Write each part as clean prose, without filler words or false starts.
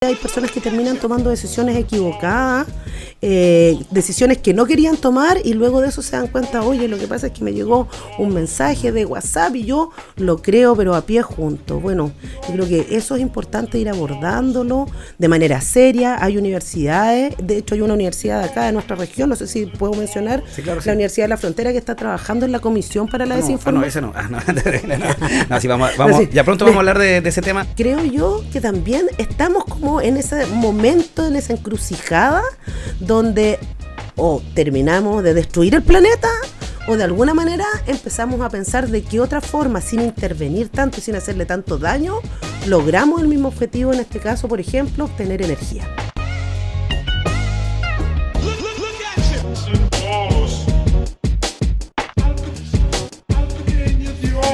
hay personas que terminan tomando decisiones equivocadas, decisiones que no querían tomar y luego de eso se dan cuenta, oye, lo que pasa es que me llegó un mensaje de WhatsApp y yo lo creo pero a pie junto. Bueno, yo creo que eso es importante ir abordándolo de manera seria. Hay universidades, de hecho hay una universidad acá de nuestra región, no sé si puedo mencionar, sí, claro, la sí. Universidad de la Frontera, que está trabajando en la Comisión para la Desinformación. No, sí, vamos, Sí. ya pronto vamos a hablar de ese tema. Creo yo que también estamos como en ese momento, en esa encrucijada, donde o terminamos de destruir el planeta o de alguna manera empezamos a pensar de qué otra forma, sin intervenir tanto y sin hacerle tanto daño, logramos el mismo objetivo, en este caso, por ejemplo, obtener energía.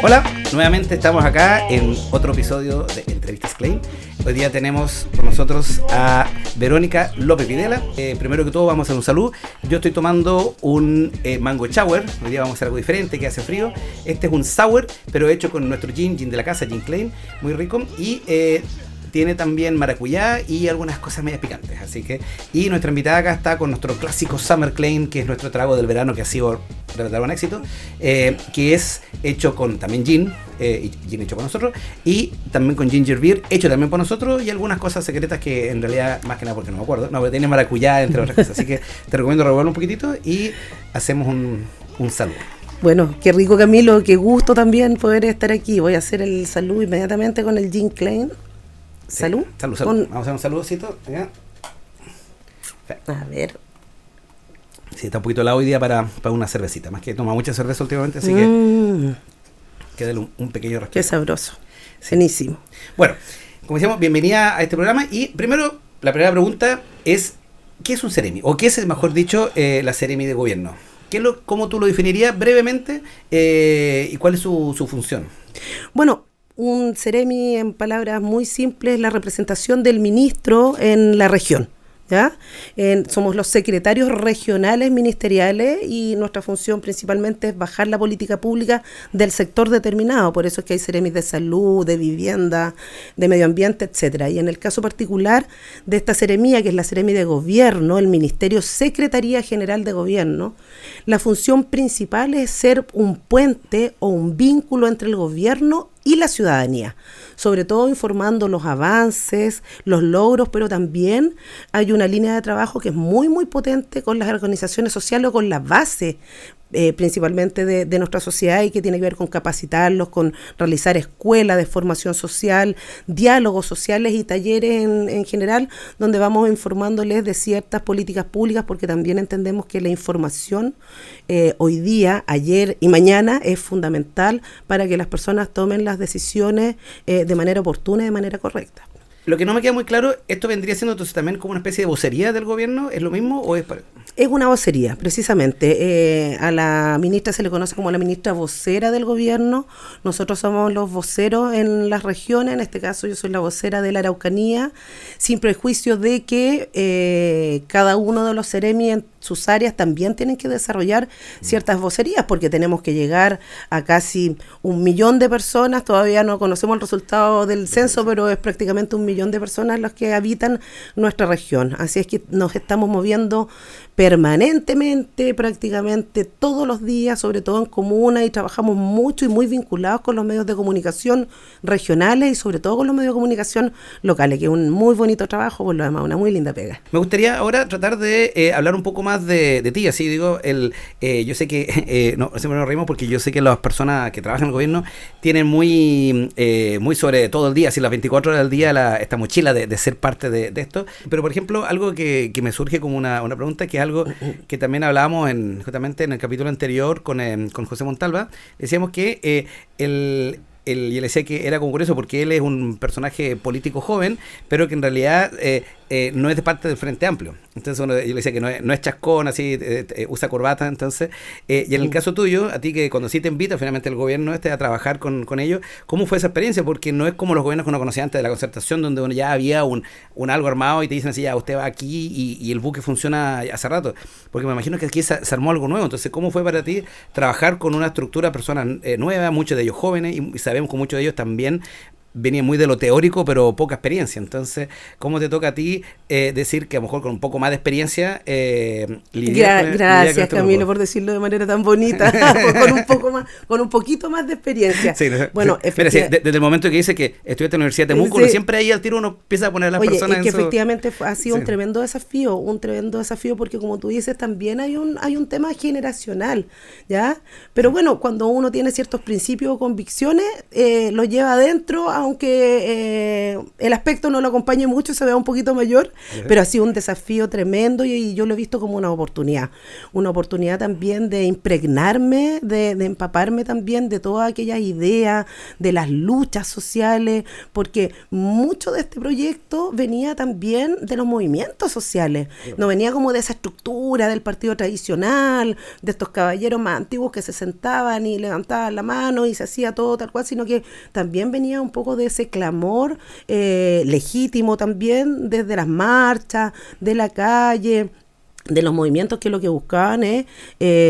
Hola, nuevamente estamos acá en otro episodio de Entrevistas Klein. Hoy día tenemos con nosotros a Verónica López Videla. Primero que todo vamos a hacer un saludo. Yo estoy tomando un mango shower. Hoy día vamos a hacer algo diferente, que hace frío. Este es un sour, pero hecho con nuestro gin de la casa, Gin Klein, muy rico. Y tiene también maracuyá y algunas cosas medias picantes. Así que, y nuestra invitada acá está con nuestro clásico Summer Klein, que es nuestro trago del verano que ha sido de verdad un éxito, que es hecho con también gin, y gin hecho por nosotros, y también con ginger beer hecho también por nosotros, y algunas cosas secretas que en realidad, más que nada porque no me acuerdo, no, pero tiene maracuyá entre otras cosas. Así que te recomiendo revolverlo un poquitito y hacemos un saludo. Bueno, qué rico, Camilo, qué gusto también poder estar aquí. Voy a hacer el saludo inmediatamente con el Gin Klein. Salud. Sí, salud. Vamos a hacer un saludcito. ¿Ya? A ver. Sí, está un poquito helado hoy día para una cervecita. Más que toma mucha cerveza últimamente, así que quédale un pequeño respiro. Qué sabroso. Sí. Buenísimo. Bueno, como decíamos, bienvenida a este programa. Y primero, la primera pregunta es, ¿qué es un Ceremi? O ¿qué es, mejor dicho, la Ceremi de gobierno? ¿Cómo tú lo definirías brevemente y cuál es su función? Bueno, un Ceremi, en palabras muy simples, es la representación del ministro en la región. ¿Ya? Somos los secretarios regionales ministeriales y nuestra función principalmente es bajar la política pública del sector determinado. Por eso es que hay Ceremis de salud, de vivienda, de medio ambiente, etcétera. Y en el caso particular de esta Ceremía, que es la Ceremi de gobierno, el Ministerio Secretaría General de Gobierno, la función principal es ser un puente o un vínculo entre el gobierno y la ciudadanía, sobre todo informando los avances, los logros, pero también hay una línea de trabajo que es muy, muy potente con las organizaciones sociales o con la base principalmente de nuestra sociedad y que tiene que ver con capacitarlos, con realizar escuelas de formación social, diálogos sociales y talleres en general, donde vamos informándoles de ciertas políticas públicas, porque también entendemos que la información hoy día, ayer y mañana es fundamental para que las personas tomen las decisiones de manera oportuna y de manera correcta. Lo que no me queda muy claro, ¿esto vendría siendo entonces también como una especie de vocería del gobierno? ¿Es lo mismo o es para...? Es una vocería, precisamente. A la ministra se le conoce como la ministra vocera del gobierno. Nosotros somos los voceros en las regiones, en este caso yo soy la vocera de la Araucanía, sin prejuicio de que cada uno de los Ceremi en sus áreas también tienen que desarrollar ciertas vocerías, porque tenemos que llegar a casi 1 millón de personas. Todavía no conocemos el resultado del censo, pero es prácticamente 1 millón de personas los que habitan nuestra región. Así es que nos estamos moviendo permanentemente, prácticamente todos los días, sobre todo en comuna, y trabajamos mucho y muy vinculados con los medios de comunicación regionales y sobre todo con los medios de comunicación locales, que es un muy bonito trabajo, por lo demás, una muy linda pega. Me gustaría ahora tratar de hablar un poco más de ti, así digo, yo sé que, no, siempre nos reímos porque yo sé que las personas que trabajan en el gobierno tienen muy sobre todo el día, así las 24 horas del día, esta mochila de ser parte de esto, pero por ejemplo, algo que me surge como una pregunta, que es algo que también hablábamos justamente en el capítulo anterior con José Montalva. Decíamos que yo le decía que era como curioso porque él es un personaje político joven, pero que en realidad no es de parte del Frente Amplio. Entonces yo le decía que no es chascón, así, usa corbata. Entonces, y en el caso tuyo, a ti que cuando sí te invita finalmente el gobierno a trabajar con ellos, ¿cómo fue esa experiencia? Porque no es como los gobiernos que uno conocía antes de la concertación, donde uno ya había un algo armado y te dicen así, ya usted va aquí y el buque funciona hace rato. Porque me imagino que aquí se armó algo nuevo. Entonces, ¿cómo fue para ti trabajar con una estructura de personas nuevas, muchos de ellos jóvenes, y sabemos que muchos de ellos también venía muy de lo teórico, pero poca experiencia. Entonces, ¿cómo te toca a ti decir que a lo mejor con un poco más de experiencia Gracias, Camilo, por decirlo de manera tan bonita, con un poquito más de experiencia. Sí, bueno, mira, sí, desde el momento que dice que estudiaste en la Universidad de Temuco, sí. siempre ahí al tiro uno empieza a poner a las personas es que en su... efectivamente ha sido un tremendo desafío, porque como tú dices, también hay un tema generacional, ¿ya? Pero bueno, cuando uno tiene ciertos principios o convicciones, los lleva adentro, aunque el aspecto no lo acompañe mucho, se vea un poquito mayor, pero ha sido un desafío tremendo y yo lo he visto como una oportunidad también de impregnarme, de empaparme también de todas aquellas ideas, de las luchas sociales, porque mucho de este proyecto venía también de los movimientos sociales, no venía como de esa estructura del partido tradicional, de estos caballeros más antiguos que se sentaban y levantaban la mano y se hacía todo tal cual, sino que también venía un poco de ese clamor legítimo también desde las marchas, de la calle, de los movimientos que lo que buscaban es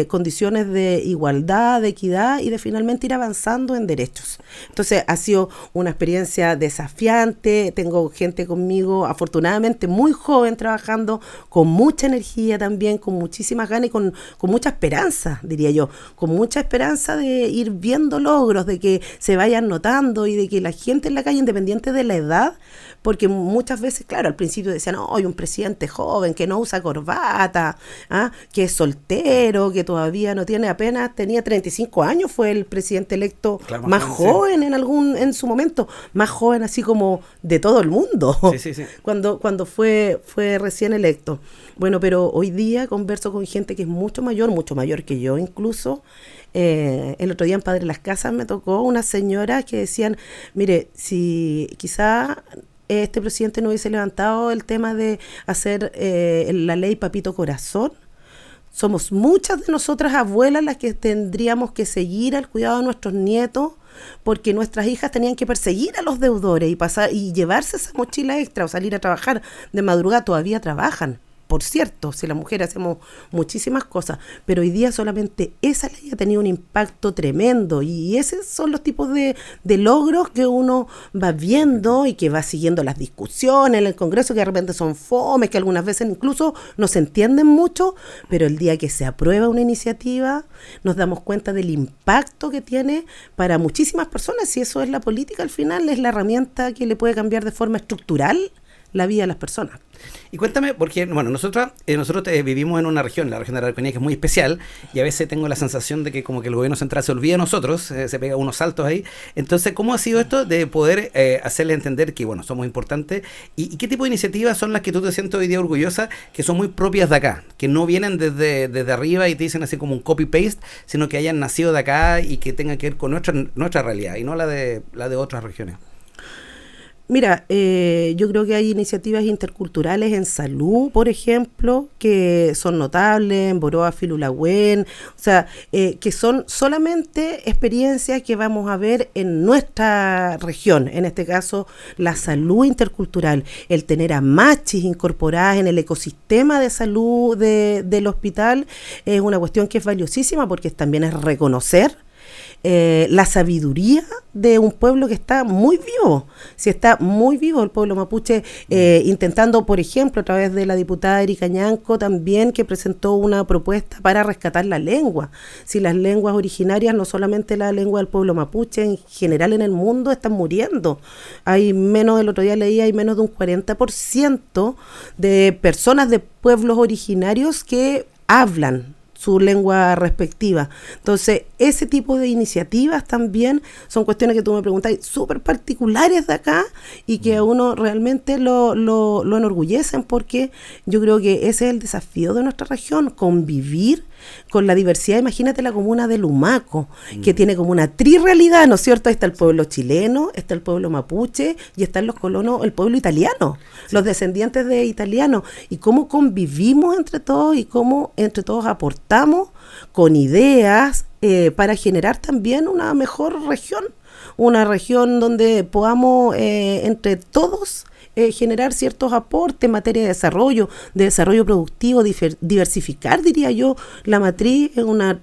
condiciones de igualdad, de equidad y de finalmente ir avanzando en derechos. Entonces ha sido una experiencia desafiante, tengo gente conmigo afortunadamente muy joven trabajando, con mucha energía también, con muchísimas ganas y con mucha esperanza, diría yo, con mucha esperanza de ir viendo logros, de que se vayan notando y de que la gente en la calle, independiente de la edad, porque muchas veces, claro, al principio decían, hay un presidente joven que no usa corbata, que es soltero, que todavía no tiene tenía 35 años, fue el presidente electo más joven en su momento, más joven así como de todo el mundo, sí. Cuando fue recién electo. Bueno, pero hoy día converso con gente que es mucho mayor que yo incluso. El otro día en Padre Las Casas me tocó una señora que decían, mire, si quizá este presidente no hubiese levantado el tema de hacer la ley Papito Corazón, somos muchas de nosotras abuelas las que tendríamos que seguir al cuidado de nuestros nietos, porque nuestras hijas tenían que perseguir a los deudores y llevarse esa mochila extra o salir a trabajar de madrugada. Todavía trabajan, por cierto, si las mujeres hacemos muchísimas cosas, pero hoy día solamente esa ley ha tenido un impacto tremendo y esos son los tipos de logros que uno va viendo y que va siguiendo las discusiones en el Congreso, que de repente son fomes, que algunas veces incluso no se entienden mucho, pero el día que se aprueba una iniciativa nos damos cuenta del impacto que tiene para muchísimas personas, y eso es la política al final, es la herramienta que le puede cambiar de forma estructural la vida de las personas. Y cuéntame, porque bueno, nosotros vivimos en una región, la región de la Araucanía, que es muy especial, y a veces tengo la sensación de que como que el gobierno central se olvida de nosotros, se pega unos saltos ahí. Entonces, ¿cómo ha sido esto de poder hacerle entender que bueno, somos importantes? ¿Y qué tipo de iniciativas son las que tú te sientes hoy día orgullosa, que son muy propias de acá, que no vienen desde arriba y te dicen así como un copy-paste, sino que hayan nacido de acá y que tengan que ver con nuestra realidad y no la de otras regiones? Mira, yo creo que hay iniciativas interculturales en salud, por ejemplo, que son notables, en Boroa Filulahuen, o sea, que son solamente experiencias que vamos a ver en nuestra región, en este caso la salud intercultural, el tener a machis incorporadas en el ecosistema de salud del hospital, es una cuestión que es valiosísima porque también es reconocer la sabiduría de un pueblo que está muy vivo. Si está muy vivo el pueblo mapuche, intentando, por ejemplo, a través de la diputada Erika Ñanco también, que presentó una propuesta para rescatar la lengua. Si las lenguas originarias, no solamente la lengua del pueblo mapuche, en general en el mundo están muriendo. El otro día leí, hay menos de un 40% de personas de pueblos originarios que hablan su lengua respectiva. Entonces, ese tipo de iniciativas también son cuestiones que tú me preguntas, súper particulares de acá y que a uno realmente lo enorgullecen, porque yo creo que ese es el desafío de nuestra región, convivir con la diversidad. Imagínate la comuna de Lumaco, que tiene como una trirrealidad, ¿no es cierto? Ahí está el pueblo chileno, está el pueblo mapuche y están los colonos, el pueblo italiano, los descendientes de italianos, y cómo convivimos entre todos y cómo entre todos aportamos con ideas para generar también una mejor región, una región donde podamos entre todos generar ciertos aportes en materia de desarrollo productivo, diversificar, diría yo, la matriz es una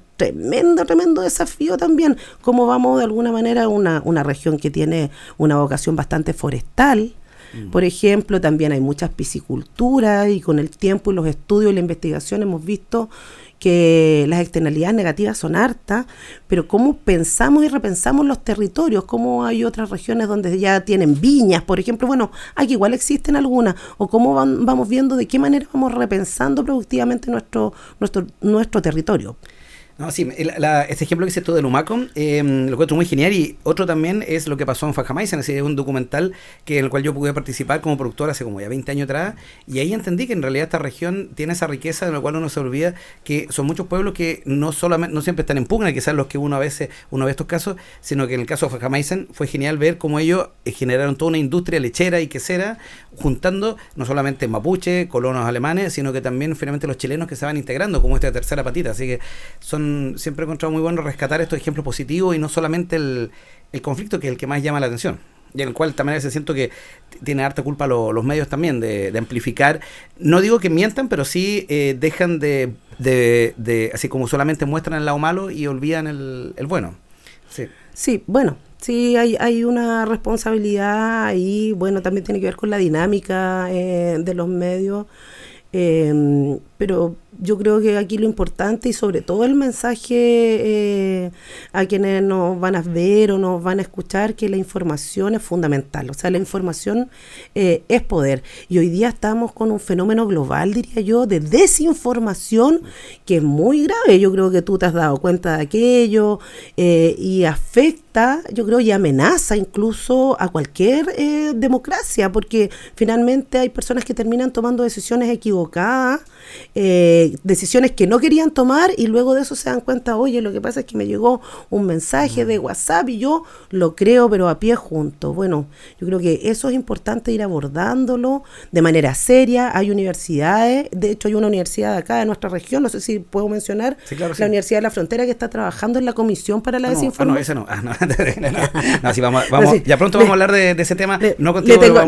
tremendo desafío también. Cómo vamos de alguna manera a una región que tiene una vocación bastante forestal. Por ejemplo, también hay muchas pisciculturas y con el tiempo y los estudios y la investigación hemos visto que las externalidades negativas son hartas, pero cómo pensamos y repensamos los territorios, cómo hay otras regiones donde ya tienen viñas, por ejemplo, bueno, aquí igual existen algunas, o cómo vamos viendo de qué manera vamos repensando productivamente nuestro territorio. No, sí, este ejemplo que hice tú del Humaco, lo encuentro muy genial, y otro también es lo que pasó en Fajamaizen, es un documental en el cual yo pude participar como productor hace como ya 20 años atrás, y ahí entendí que en realidad esta región tiene esa riqueza de la cual uno se olvida, que son muchos pueblos que no siempre están en pugna, quizás los que uno ve estos casos, sino que en el caso de Fajamaizen fue genial ver cómo ellos generaron toda una industria lechera y quesera, juntando no solamente mapuche, colonos alemanes, sino que también finalmente los chilenos que se van integrando como esta tercera patita, así que siempre he encontrado muy bueno rescatar estos ejemplos positivos y no solamente el conflicto, que es el que más llama la atención, y en el cual también a veces siento que tiene harta culpa los medios también de amplificar. No digo que mientan, pero sí dejan de así como solamente muestran el lado malo y olvidan el bueno. Sí, bueno, sí hay una responsabilidad ahí, bueno, también tiene que ver con la dinámica de los medios, pero yo creo que aquí lo importante y sobre todo el mensaje a quienes nos van a ver o nos van a escuchar, que la información es fundamental, o sea, la información es poder, y hoy día estamos con un fenómeno global, diría yo, de desinformación que es muy grave. Yo creo que tú te has dado cuenta de aquello y afecta, yo creo, y amenaza incluso a cualquier democracia, porque finalmente hay personas que terminan tomando decisiones equivocadas, decisiones que no querían tomar, y luego de eso se dan cuenta, oye, lo que pasa es que me llegó un mensaje de WhatsApp y yo lo creo, pero a pie junto. Bueno, yo creo que eso es importante, ir abordándolo de manera seria. Hay universidades, de hecho hay una universidad acá de nuestra región, no sé si puedo mencionar, sí, claro, la Universidad de la Frontera, que está trabajando en la Comisión para la Desinformación. Ese no. No, sí, vamos, sí, ya pronto vamos a hablar de ese tema. Le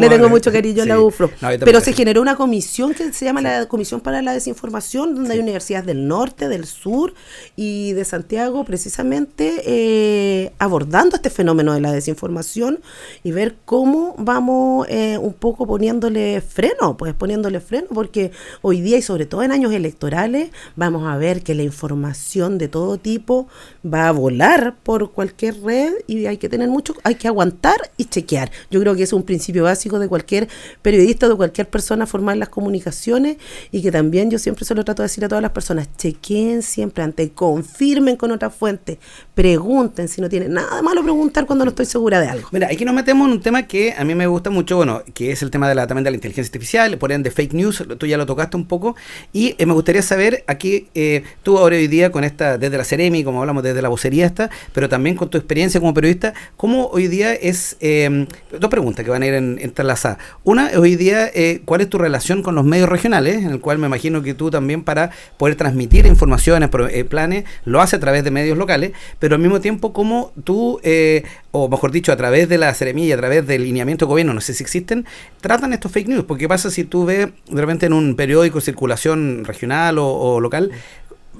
tengo mucho cariño a la UFRO, pero se generó una comisión que se llama la Comisión para la Desinformación, donde hay universidades del norte, del sur y de Santiago, precisamente abordando este fenómeno de la desinformación, y ver cómo vamos un poco poniéndole freno, porque hoy día, y sobre todo en años electorales, vamos a ver que la información de todo tipo va a volar por cualquier red, y hay que aguantar y chequear. Yo creo que es un principio básico de cualquier periodista o de cualquier persona formada en las comunicaciones, y que también yo siempre se lo trato de decir a todas las personas: chequeen siempre antes, confirmen con otras fuentes, pregunten, si no tiene nada de malo preguntar cuando no estoy segura de algo. Mira, aquí nos metemos en un tema que a mí me gusta mucho, bueno, que es el tema también de la inteligencia artificial, por ende fake news, tú ya lo tocaste un poco, y me gustaría saber aquí, tú ahora hoy día con desde la Ceremi, como hablamos, desde la vocería pero también con tu experiencia como periodista, ¿cómo hoy día es, dos preguntas que van a ir entrelazadas? Una, hoy día, ¿cuál es tu relación con los medios regionales, en el cual me imagino que tú también, para poder transmitir informaciones, planes, lo haces a través de medios locales, pero al mismo tiempo, ¿cómo tú, o mejor dicho, a través de la Ceremi, a través del lineamiento de gobierno, no sé si existen, tratan estos fake news? Porque ¿qué pasa si tú ves de repente en un periódico de circulación regional o local,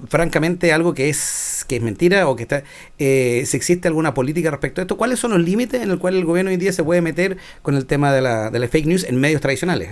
francamente, algo que es mentira, o que está si existe alguna política respecto a esto? ¿Cuáles son los límites en el cual el gobierno hoy en día se puede meter con el tema de la fake news en medios tradicionales?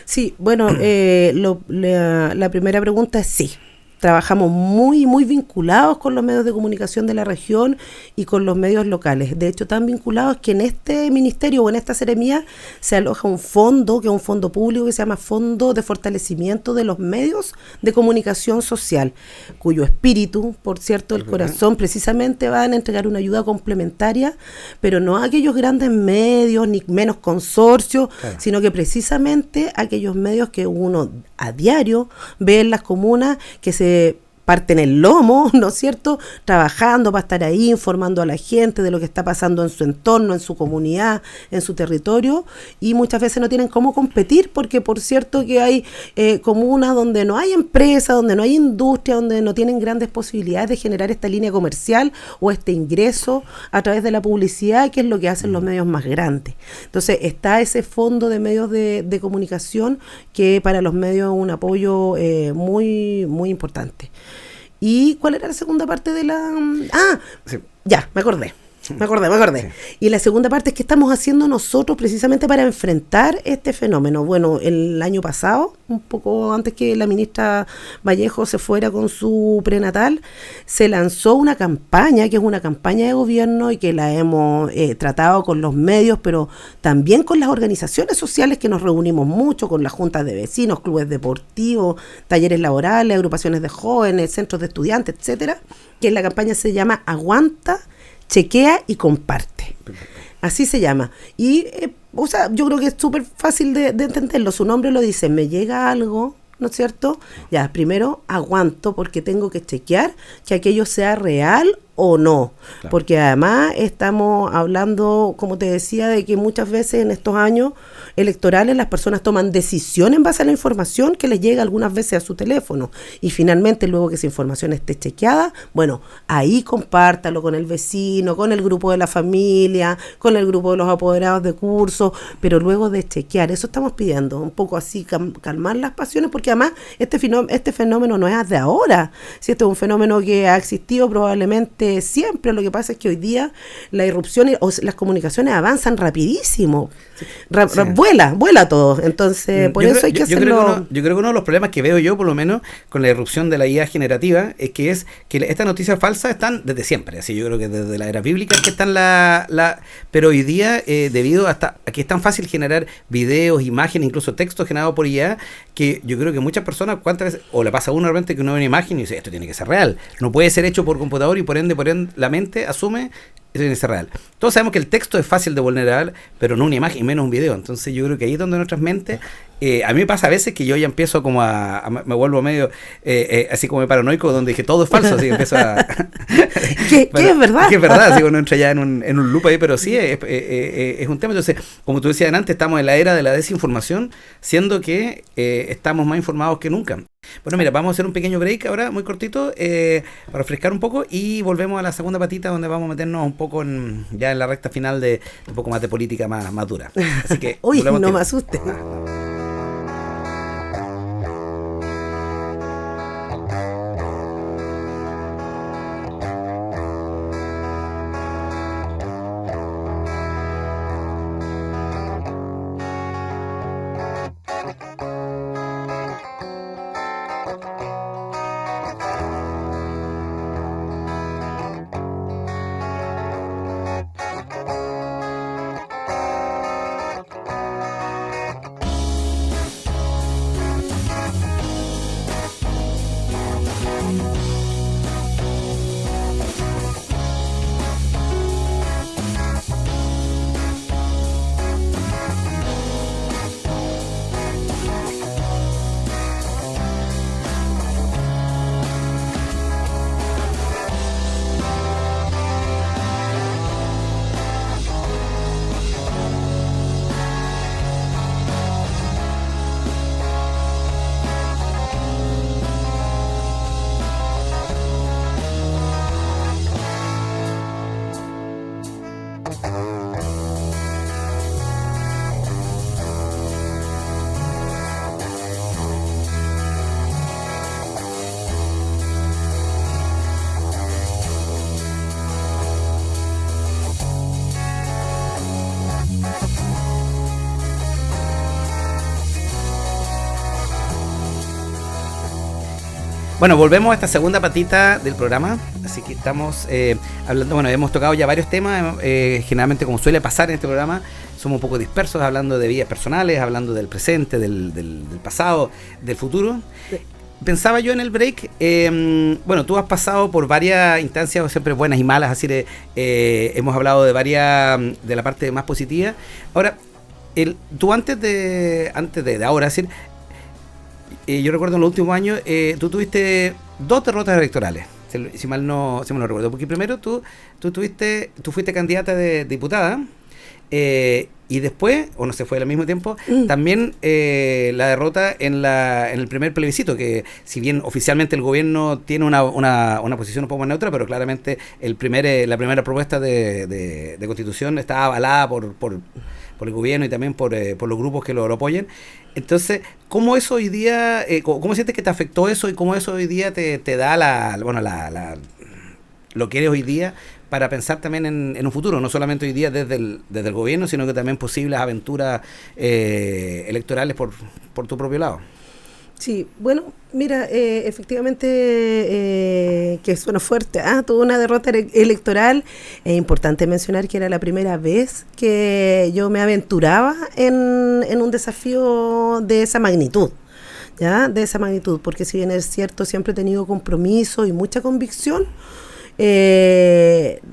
Sí, bueno, la primera pregunta es sí. Trabajamos muy vinculados con los medios de comunicación de la región y con los medios locales. De hecho, tan vinculados que en este ministerio o en esta seremía se aloja un fondo, que es un fondo público, que se llama Fondo de Fortalecimiento de los Medios de Comunicación Social, cuyo espíritu, por cierto, el corazón, precisamente van a entregar una ayuda complementaria, pero no a aquellos grandes medios, ni menos consorcios, claro, sino que precisamente a aquellos medios que uno a diario ve en las comunas, que se parten el lomo, ¿no es cierto?, trabajando para estar ahí, informando a la gente de lo que está pasando en su entorno, en su comunidad, en su territorio, y muchas veces no tienen cómo competir, porque por cierto que hay comunas donde no hay empresa, donde no hay industria, donde no tienen grandes posibilidades de generar esta línea comercial o este ingreso a través de la publicidad, que es lo que hacen los medios más grandes. Entonces está ese fondo de medios de comunicación, que para los medios es un apoyo muy importante. ¿Y cuál era la segunda parte de la...? Sí. Ya, me acordé. Me acordé. Sí. Y la segunda parte es que estamos haciendo nosotros precisamente para enfrentar este fenómeno. Bueno, el año pasado, un poco antes que la ministra Vallejo se fuera con su prenatal, se lanzó una campaña, que es una campaña de gobierno y que la hemos tratado con los medios, pero también con las organizaciones sociales que nos reunimos mucho, con las juntas de vecinos, clubes deportivos, talleres laborales, agrupaciones de jóvenes, centros de estudiantes, etcétera, que la campaña se llama Aguanta, Chequea y Comparte. Así se llama. Y, yo creo que es súper fácil de entenderlo. Su nombre lo dice, me llega algo, ¿no es cierto? Ya, primero aguanto porque tengo que chequear que aquello sea real o no. Claro. Porque además estamos hablando, como te decía, de que muchas veces en estos años electorales las personas toman decisiones en base a la información que les llega algunas veces a su teléfono. Y finalmente, luego que esa información esté chequeada, bueno, ahí compártalo con el vecino, con el grupo de la familia, con el grupo de los apoderados de curso, pero luego de chequear, eso estamos pidiendo, un poco así, calmar las pasiones, porque además este fenómeno no es de ahora. Si este es un fenómeno que ha existido probablemente siempre, lo que pasa es que hoy día la irrupción o las comunicaciones avanzan rapidísimo. Sí. Vuela todo. Entonces, por eso hay que hacerlo. Yo creo que uno de los problemas que veo yo, por lo menos, con la irrupción de la IA generativa, es que estas noticias falsas están desde siempre. Así yo creo que desde la era bíblica es que están pero hoy día, debido a que es tan fácil generar videos, imágenes, incluso textos generados por IA, que yo creo que muchas personas, ¿cuántas veces? O le pasa a uno realmente que uno ve una imagen y dice, esto tiene que ser real. No puede ser hecho por computador y por ende la mente asume eso tiene que ser real. Todos sabemos que el texto es fácil de vulnerar, pero no una imagen y menos un video. Entonces yo creo que ahí es donde nuestras mentes, a mí me pasa a veces que yo ya empiezo como me vuelvo medio así como paranoico, donde dije todo es falso, así empiezo a ¿Qué es verdad? Que es verdad, así uno entra ya en un loop ahí, pero sí es un tema. Entonces, como tú decías antes, estamos en la era de la desinformación, siendo que estamos más informados que nunca. Bueno, mira, vamos a hacer un pequeño break ahora, muy cortito, para refrescar un poco y volvemos a la segunda patita donde vamos a meternos un poco ya en la recta final de un poco más de política más dura. Así que uy, no me asustes. Bueno, volvemos a esta segunda patita del programa, así que estamos hablando, bueno, hemos tocado ya varios temas, generalmente como suele pasar en este programa, somos un poco dispersos hablando de vidas personales, hablando del presente, del pasado, del futuro. Pensaba yo en el break, bueno, tú has pasado por varias instancias siempre buenas y malas, así de, hemos hablado de de la parte más positiva. Ahora, tú antes de ahora, es decir, yo recuerdo en los últimos años, tú tuviste 2 derrotas electorales, si mal no recuerdo, porque primero tú fuiste candidata de diputada, y después, o no sé, fue al mismo tiempo, también la derrota en el primer plebiscito, que si bien oficialmente el gobierno tiene una posición un poco más neutra, pero claramente la primera propuesta de constitución está avalada por el gobierno y también por los grupos que lo apoyan. Entonces, ¿Cómo eso hoy día, cómo sientes que te afectó eso y cómo eso hoy día te da lo que eres hoy día para pensar también en un futuro, no solamente hoy día desde el gobierno, sino que también posibles aventuras electorales por tu propio lado? Sí, bueno, mira, efectivamente, que suena fuerte, tuvo una derrota electoral. Es importante mencionar que era la primera vez que yo me aventuraba en un desafío de esa magnitud. ¿Ya? De esa magnitud, porque si bien es cierto, siempre he tenido compromiso y mucha convicción,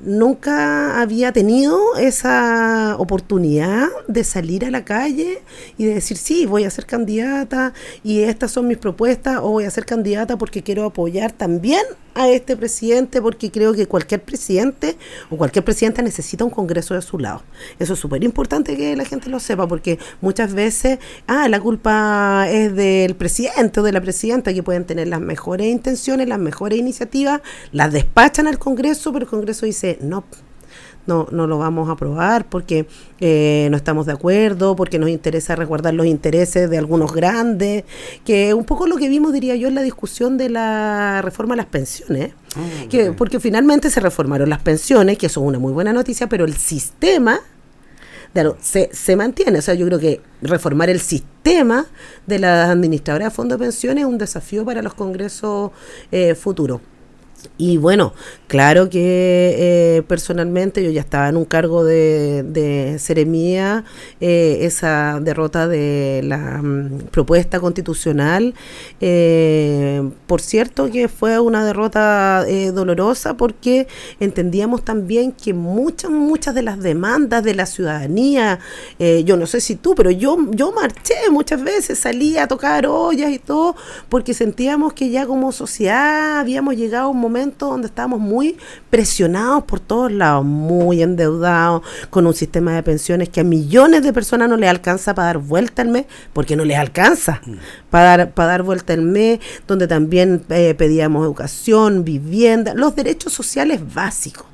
nunca había tenido esa oportunidad de salir a la calle y de decir, sí, voy a ser candidata y estas son mis propuestas, o voy a ser candidata porque quiero apoyar también a este presidente, porque creo que cualquier presidente o cualquier presidenta necesita un Congreso de su lado. Eso es súper importante que la gente lo sepa, porque muchas veces la culpa es del presidente o de la presidenta, que pueden tener las mejores intenciones, las mejores iniciativas, las despachan al Congreso, pero el Congreso dice no lo vamos a aprobar porque no estamos de acuerdo, porque nos interesa resguardar los intereses de algunos grandes, que un poco lo que vimos, diría yo, en la discusión de la reforma a las pensiones, porque finalmente se reformaron las pensiones, que eso es una muy buena noticia, pero el sistema se mantiene. O sea, yo creo que reformar el sistema de las administradoras de fondos de pensiones es un desafío para los congresos futuros. Y bueno, claro que personalmente yo ya estaba en un cargo de seremía, esa derrota de la propuesta constitucional, por cierto que fue una derrota dolorosa, porque entendíamos también que muchas de las demandas de la ciudadanía, yo no sé si tú, pero yo marché muchas veces, salí a tocar ollas y todo, porque sentíamos que ya como sociedad habíamos llegado a un momento donde estábamos muy presionados por todos lados, muy endeudados, con un sistema de pensiones que a millones de personas no les alcanza para dar vuelta al mes, porque no les alcanza para dar vuelta al mes, donde también pedíamos educación, vivienda, los derechos sociales básicos.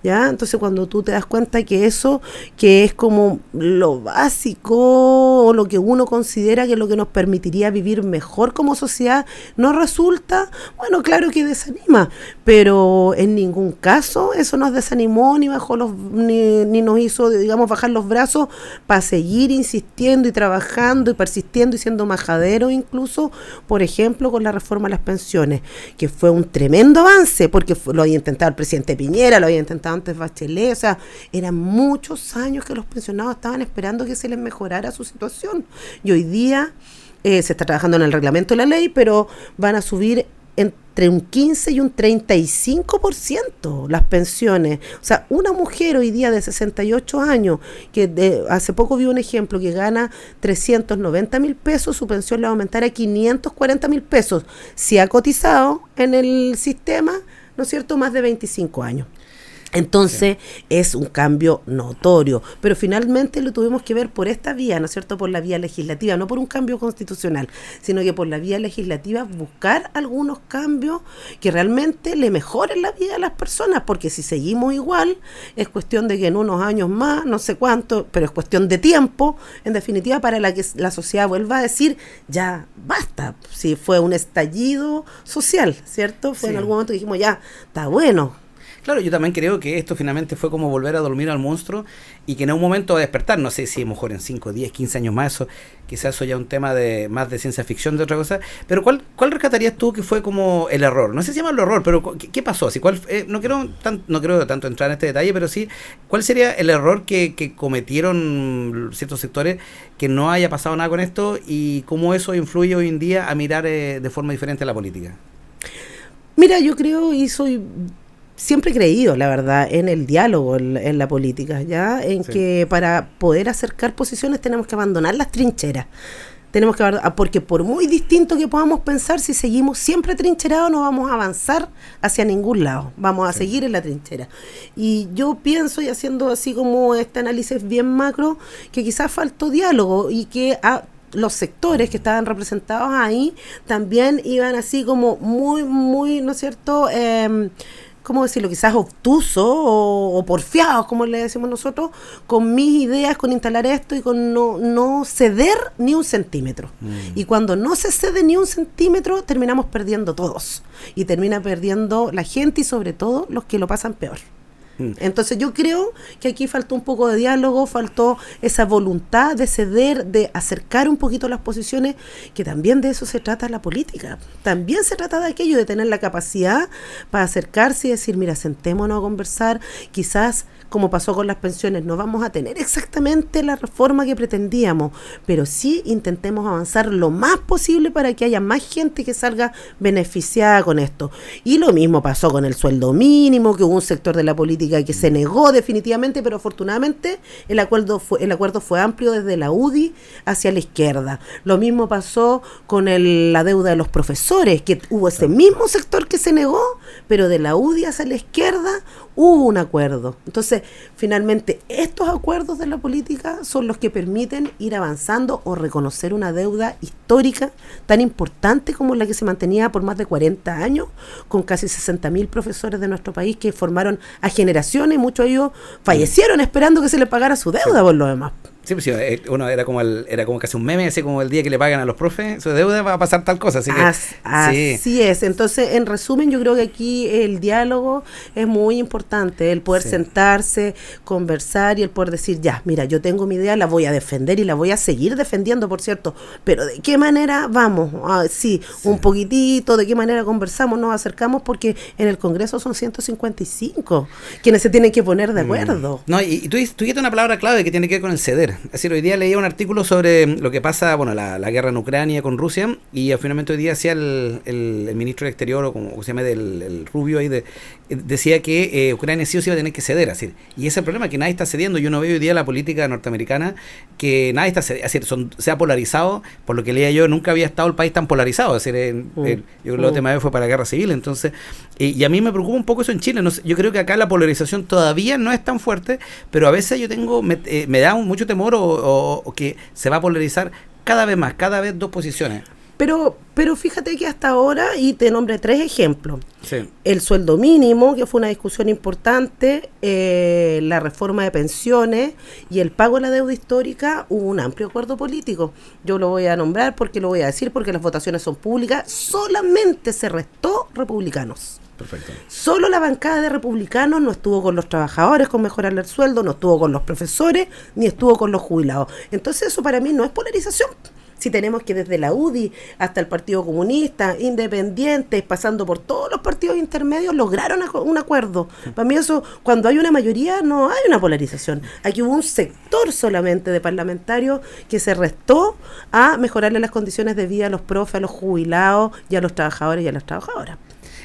¿Ya? Entonces cuando tú te das cuenta que eso, que es como lo básico o lo que uno considera que es lo que nos permitiría vivir mejor como sociedad, no resulta, bueno, claro que desanima, pero en ningún caso eso nos desanimó ni nos hizo, digamos, bajar los brazos para seguir insistiendo y trabajando y persistiendo y siendo majadero, incluso, por ejemplo, con la reforma a las pensiones, que fue un tremendo avance, porque lo había intentado el presidente Piñera, lo había intentado antes Bachelet, o sea, eran muchos años que los pensionados estaban esperando que se les mejorara su situación, y hoy día se está trabajando en el reglamento de la ley, pero van a subir entre un 15 y un 35% las pensiones. O sea, una mujer hoy día de 68 años, que hace poco vi un ejemplo, que gana 390,000 pesos, su pensión le va a aumentar a 540,000 pesos, si ha cotizado en el sistema, ¿no es cierto?, más de 25 años. Entonces es un cambio notorio, pero finalmente lo tuvimos que ver por esta vía, ¿no es cierto?, por la vía legislativa, no por un cambio constitucional, sino que por la vía legislativa buscar algunos cambios que realmente le mejoren la vida a las personas, porque si seguimos igual, es cuestión de que en unos años más, no sé cuánto, pero es cuestión de tiempo, en definitiva, para que la sociedad vuelva a decir, ya basta, si fue un estallido social, ¿cierto? Fue en algún momento que dijimos, ya, está bueno. Claro, yo también creo que esto finalmente fue como volver a dormir al monstruo y que en un momento va a despertar, no sé si a lo mejor en 5, 10, 15 años más, quizás eso ya es un tema más de ciencia ficción, de otra cosa, pero ¿cuál rescatarías tú que fue como el error? No sé si llamarlo error, pero ¿qué pasó? No quiero tanto entrar en este detalle, pero sí, ¿cuál sería el error que cometieron ciertos sectores que no haya pasado nada con esto y cómo eso influye hoy en día a mirar de forma diferente a la política? Mira, yo creo siempre he creído, la verdad, en el diálogo en la política, ¿ya? Que para poder acercar posiciones tenemos que abandonar las trincheras. Porque por muy distinto que podamos pensar, si seguimos siempre trincherados, no vamos a avanzar hacia ningún lado. Vamos a seguir en la trinchera. Y yo pienso, y haciendo así como este análisis bien macro, que quizás faltó diálogo y que los sectores que estaban representados ahí también iban así como muy, muy, ¿no es cierto?, ¿cómo decirlo? Quizás obtusos o porfiados, como le decimos nosotros, con mis ideas, con instalar esto y con no ceder ni un centímetro. Y cuando no se cede ni un centímetro, terminamos perdiendo todos. Y termina perdiendo la gente y sobre todo los que lo pasan peor. Entonces yo creo que aquí faltó un poco de diálogo, faltó esa voluntad de ceder, de acercar un poquito las posiciones, que también de eso se trata la política. También se trata de aquello, de tener la capacidad para acercarse y decir, mira, sentémonos a conversar, quizás como pasó con las pensiones, no vamos a tener exactamente la reforma que pretendíamos, pero sí intentemos avanzar lo más posible para que haya más gente que salga beneficiada con esto. Y lo mismo pasó con el sueldo mínimo, que hubo un sector de la política que se negó definitivamente, pero afortunadamente el acuerdo fue amplio desde la UDI hacia la izquierda. Lo mismo pasó con la deuda de los profesores, que hubo ese mismo sector que se negó, pero de la UDI hacia la izquierda hubo un acuerdo. Entonces, finalmente, estos acuerdos de la política son los que permiten ir avanzando o reconocer una deuda histórica tan importante como la que se mantenía por más de 40 años, con casi 60.000 profesores de nuestro país que formaron a generaciones, muchos de ellos fallecieron esperando que se les pagara su deuda por lo demás. Sí, pues sí, uno era como casi un meme, así como el día que le pagan a los profes su deuda va a pasar tal cosa. Así es. Entonces, en resumen, yo creo que aquí el diálogo es muy importante, el poder sentarse, conversar y el poder decir, ya, mira, yo tengo mi idea, la voy a defender y la voy a seguir defendiendo, por cierto, pero ¿de qué manera vamos? Un poquitito, ¿de qué manera conversamos, nos acercamos? Porque en el Congreso son 155 quienes se tienen que poner de acuerdo. No, y tú dijiste una palabra clave que tiene que ver con el ceder. Es decir, hoy día leía un artículo sobre lo que pasa, la guerra en Ucrania con Rusia, y finalmente hoy día decía el ministro del Exterior, o como se llama, el Rubio ahí, decía que Ucrania sí o sí va a tener que ceder, así. Y ese es el problema, que nadie está cediendo. Yo no veo hoy día la política norteamericana, que nadie está cediendo, se ha polarizado, por lo que leía yo, nunca había estado el país tan polarizado, es decir, yo creo que la última vez fue para la guerra civil, entonces, y a mí me preocupa un poco eso en Chile. No sé, yo creo que acá la polarización todavía no es tan fuerte, pero a veces yo me da mucho temor o que se va a polarizar cada vez más, cada vez dos posiciones. Pero fíjate que hasta ahora, y te nombré 3 ejemplos, sí. El sueldo mínimo, que fue una discusión importante, la reforma de pensiones y el pago de la deuda histórica, hubo un amplio acuerdo político. Yo lo voy a nombrar porque lo voy a decir, porque las votaciones son públicas, solamente se restó republicanos. Perfecto. Solo la bancada de republicanos no estuvo con los trabajadores con mejorarle el sueldo, no estuvo con los profesores, ni estuvo con los jubilados. Entonces eso para mí no es polarización. Si tenemos que desde la UDI hasta el Partido Comunista, independientes, pasando por todos los partidos intermedios, lograron un acuerdo. Para mí eso, cuando hay una mayoría, no hay una polarización. Aquí hubo un sector solamente de parlamentarios que se restó a mejorarle las condiciones de vida a los profes, a los jubilados y a los trabajadores y a las trabajadoras.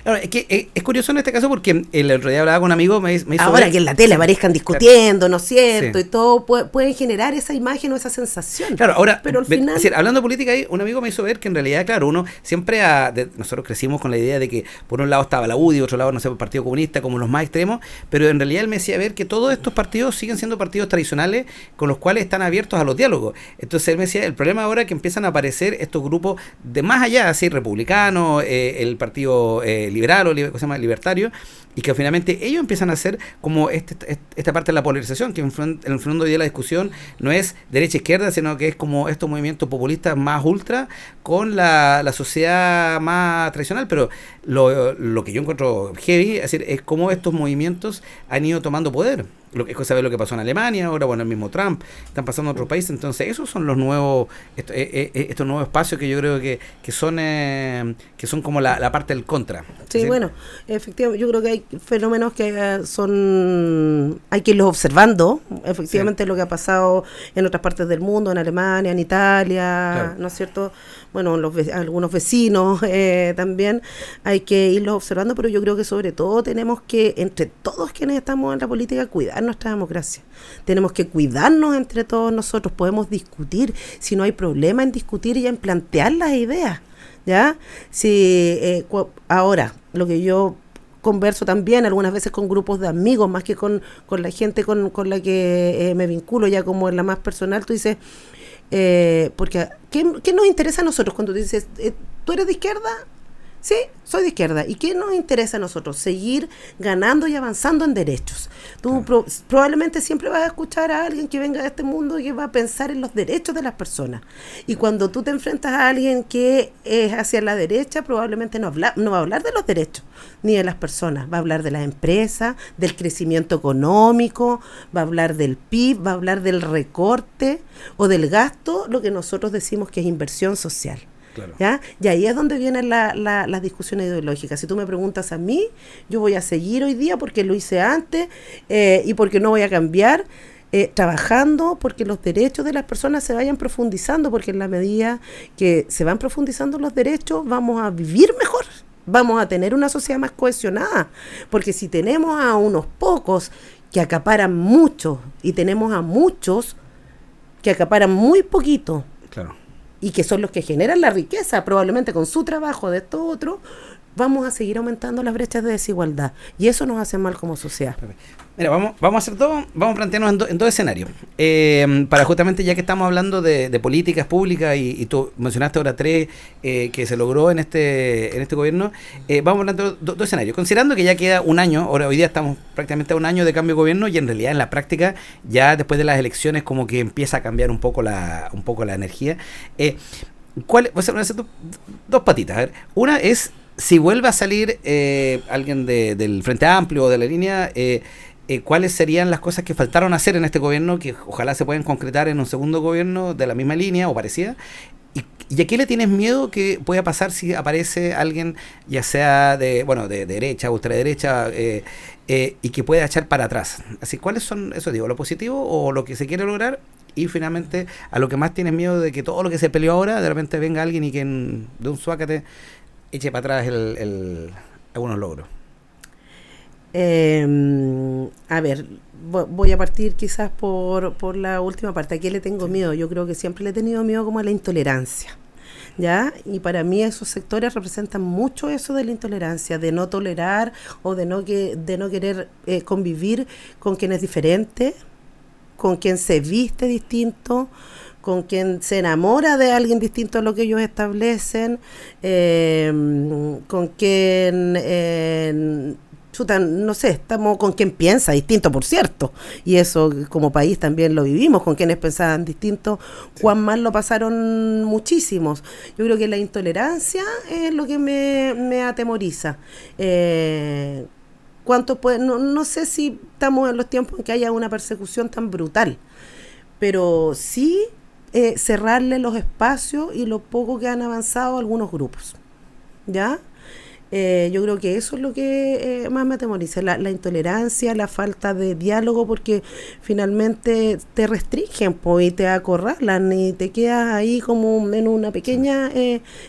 Ahora, es que es curioso en este caso porque el otro día hablaba con un amigo, me hizo ahora ver, que en la tele aparezcan discutiendo, claro, ¿no es cierto? sí. Y todo pueden generar esa imagen o esa sensación. Claro, ahora, pero al final... es decir, hablando de política ahí, un amigo me hizo ver que en realidad, claro, uno siempre nosotros crecimos con la idea de que por un lado estaba la UDI, otro lado, no sé, el Partido Comunista, como los más extremos, pero en realidad él me decía ver que todos estos partidos siguen siendo partidos tradicionales con los cuales están abiertos a los diálogos. Entonces él me decía, el problema ahora es que empiezan a aparecer estos grupos de más allá, así, republicanos, el Partido Liberal o ¿cómo se llama? Libertario, y que finalmente ellos empiezan a hacer como esta parte de la polarización, que en el fondo hoy día la discusión no es derecha-izquierda, sino que es como estos movimientos populistas más ultra con la sociedad más tradicional. Pero lo que yo encuentro heavy, es decir, es cómo estos movimientos han ido tomando poder. Es cosa de lo que pasó en Alemania, ahora el mismo Trump, están pasando en otros países. Entonces esos son los nuevos estos nuevos espacios que yo creo que son como la parte del contra. Sí, bueno, efectivamente, yo creo que hay fenómenos que hay que irlos observando, efectivamente, sí. Lo que ha pasado en otras partes del mundo, en Alemania, en Italia, claro. ¿No es cierto? Bueno, algunos vecinos también hay que irlos observando, pero yo creo que sobre todo tenemos que, entre todos quienes estamos en la política, cuidar nuestra democracia. Tenemos que cuidarnos entre todos nosotros, podemos discutir, si no hay problema en discutir y en plantear las ideas, ¿ya? Si ahora, lo que yo converso también algunas veces con grupos de amigos, más que con la gente con la que me vinculo ya como en la más personal, tú dices, porque ¿qué nos interesa a nosotros cuando tú dices, tú eres de izquierda? Sí, soy de izquierda. ¿Y qué nos interesa a nosotros? Seguir ganando y avanzando en derechos. Tú probablemente siempre vas a escuchar a alguien que venga de este mundo y que va a pensar en los derechos de las personas. Y cuando tú te enfrentas a alguien que es hacia la derecha, probablemente no va a hablar de los derechos ni de las personas. Va a hablar de las empresas, del crecimiento económico, va a hablar del PIB, va a hablar del recorte o del gasto, lo que nosotros decimos que es inversión social. Claro. ¿Ya? Y ahí es donde vienen las discusiones ideológicas. Si tú me preguntas a mí, yo voy a seguir hoy día porque lo hice antes y porque no voy a cambiar, trabajando porque los derechos de las personas se vayan profundizando, porque en la medida que se van profundizando los derechos vamos a vivir mejor, vamos a tener una sociedad más cohesionada, porque si tenemos a unos pocos que acaparan mucho y tenemos a muchos que acaparan muy poquito, claro, y que son los que generan la riqueza, probablemente con su trabajo de estos otros, vamos a seguir aumentando las brechas de desigualdad. Y eso nos hace mal como sociedad. Mira, vamos a hacer todo, vamos a plantearnos en dos escenarios. Para justamente, ya que estamos hablando de políticas públicas y tú mencionaste ahora tres que se logró en este gobierno, vamos a plantear dos escenarios. Considerando que ya queda un año, ahora hoy día estamos prácticamente a un año de cambio de gobierno y en realidad en la práctica, ya después de las elecciones, como que empieza a cambiar un poco la energía. Voy a hacer dos patitas. A ver, una es, si vuelve a salir alguien del Frente Amplio o de la línea, ¿cuáles serían las cosas que faltaron hacer en este gobierno que ojalá se puedan concretar en un segundo gobierno de la misma línea o parecida? ¿Y a qué le tienes miedo que pueda pasar si aparece alguien, ya sea de derecha, ultraderecha, y que pueda echar para atrás? Así, ¿cuáles son, eso digo, lo positivo o lo que se quiere lograr? Y finalmente, a lo que más tienes miedo de que todo lo que se peleó ahora, de repente venga alguien y que de un suácate eche para atrás algunos logros. A ver, voy a partir quizás por la última parte. ¿A qué le tengo miedo? Yo creo que siempre le he tenido miedo como a la intolerancia, ¿ya? Y para mí esos sectores representan mucho eso de la intolerancia, de no tolerar o de no querer convivir con quien es diferente, con quien se viste distinto, con quien se enamora de alguien distinto a lo que ellos establecen, con quien, no sé, estamos con quien piensa distinto, por cierto, y eso como país también lo vivimos, con quienes pensaban distinto, cuán mal lo pasaron muchísimos. Yo creo que la intolerancia es lo que me atemoriza. No sé si estamos en los tiempos en que haya una persecución tan brutal, pero sí cerrarle los espacios y lo poco que han avanzado algunos grupos, ¿ya? Yo creo que eso es lo que más me atemoriza, la intolerancia, la falta de diálogo, porque finalmente te restringen y te acorralan y te quedas ahí como en una pequeña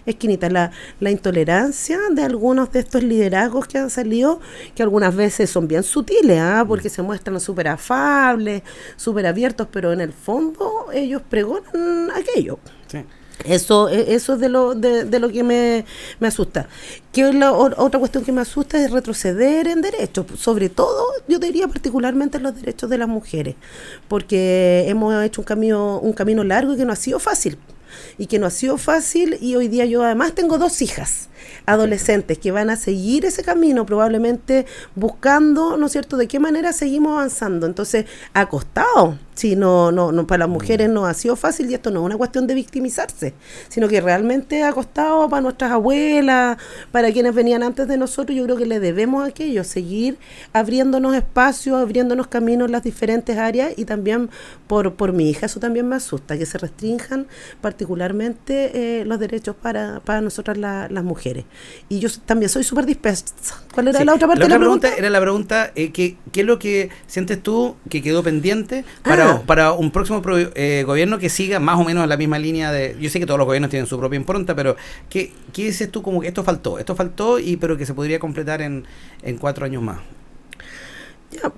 esquinita. La intolerancia de algunos de estos liderazgos que han salido, que algunas veces son bien sutiles, porque se muestran súper afables, súper abiertos, pero en el fondo ellos pregonan aquello. Sí. Eso es de lo que me asusta. Que otra cuestión que me asusta es retroceder en derechos, sobre todo, yo diría particularmente en los derechos de las mujeres, porque hemos hecho un camino largo y que no ha sido fácil. Y hoy día yo además tengo 2 hijas adolescentes que van a seguir ese camino, probablemente buscando, ¿no es cierto?, de qué manera seguimos avanzando. Entonces, ha costado. Sí, no, para las mujeres no ha sido fácil, y esto no es una cuestión de victimizarse, sino que realmente ha costado para nuestras abuelas, para quienes venían antes de nosotros. Yo creo que le debemos a aquello, seguir abriéndonos espacios, abriéndonos caminos en las diferentes áreas, y también por mi hija, eso también me asusta, que se restrinjan particularmente los derechos para nosotras las mujeres. Y yo también soy súper dispersa. ¿Cuál era la otra parte de la pregunta? Era la pregunta, ¿qué es lo que sientes tú que quedó pendiente para un próximo gobierno que siga más o menos en la misma línea de... Yo sé que todos los gobiernos tienen su propia impronta, pero ¿qué dices tú como que esto faltó, pero que se podría completar en 4 años más? Ya,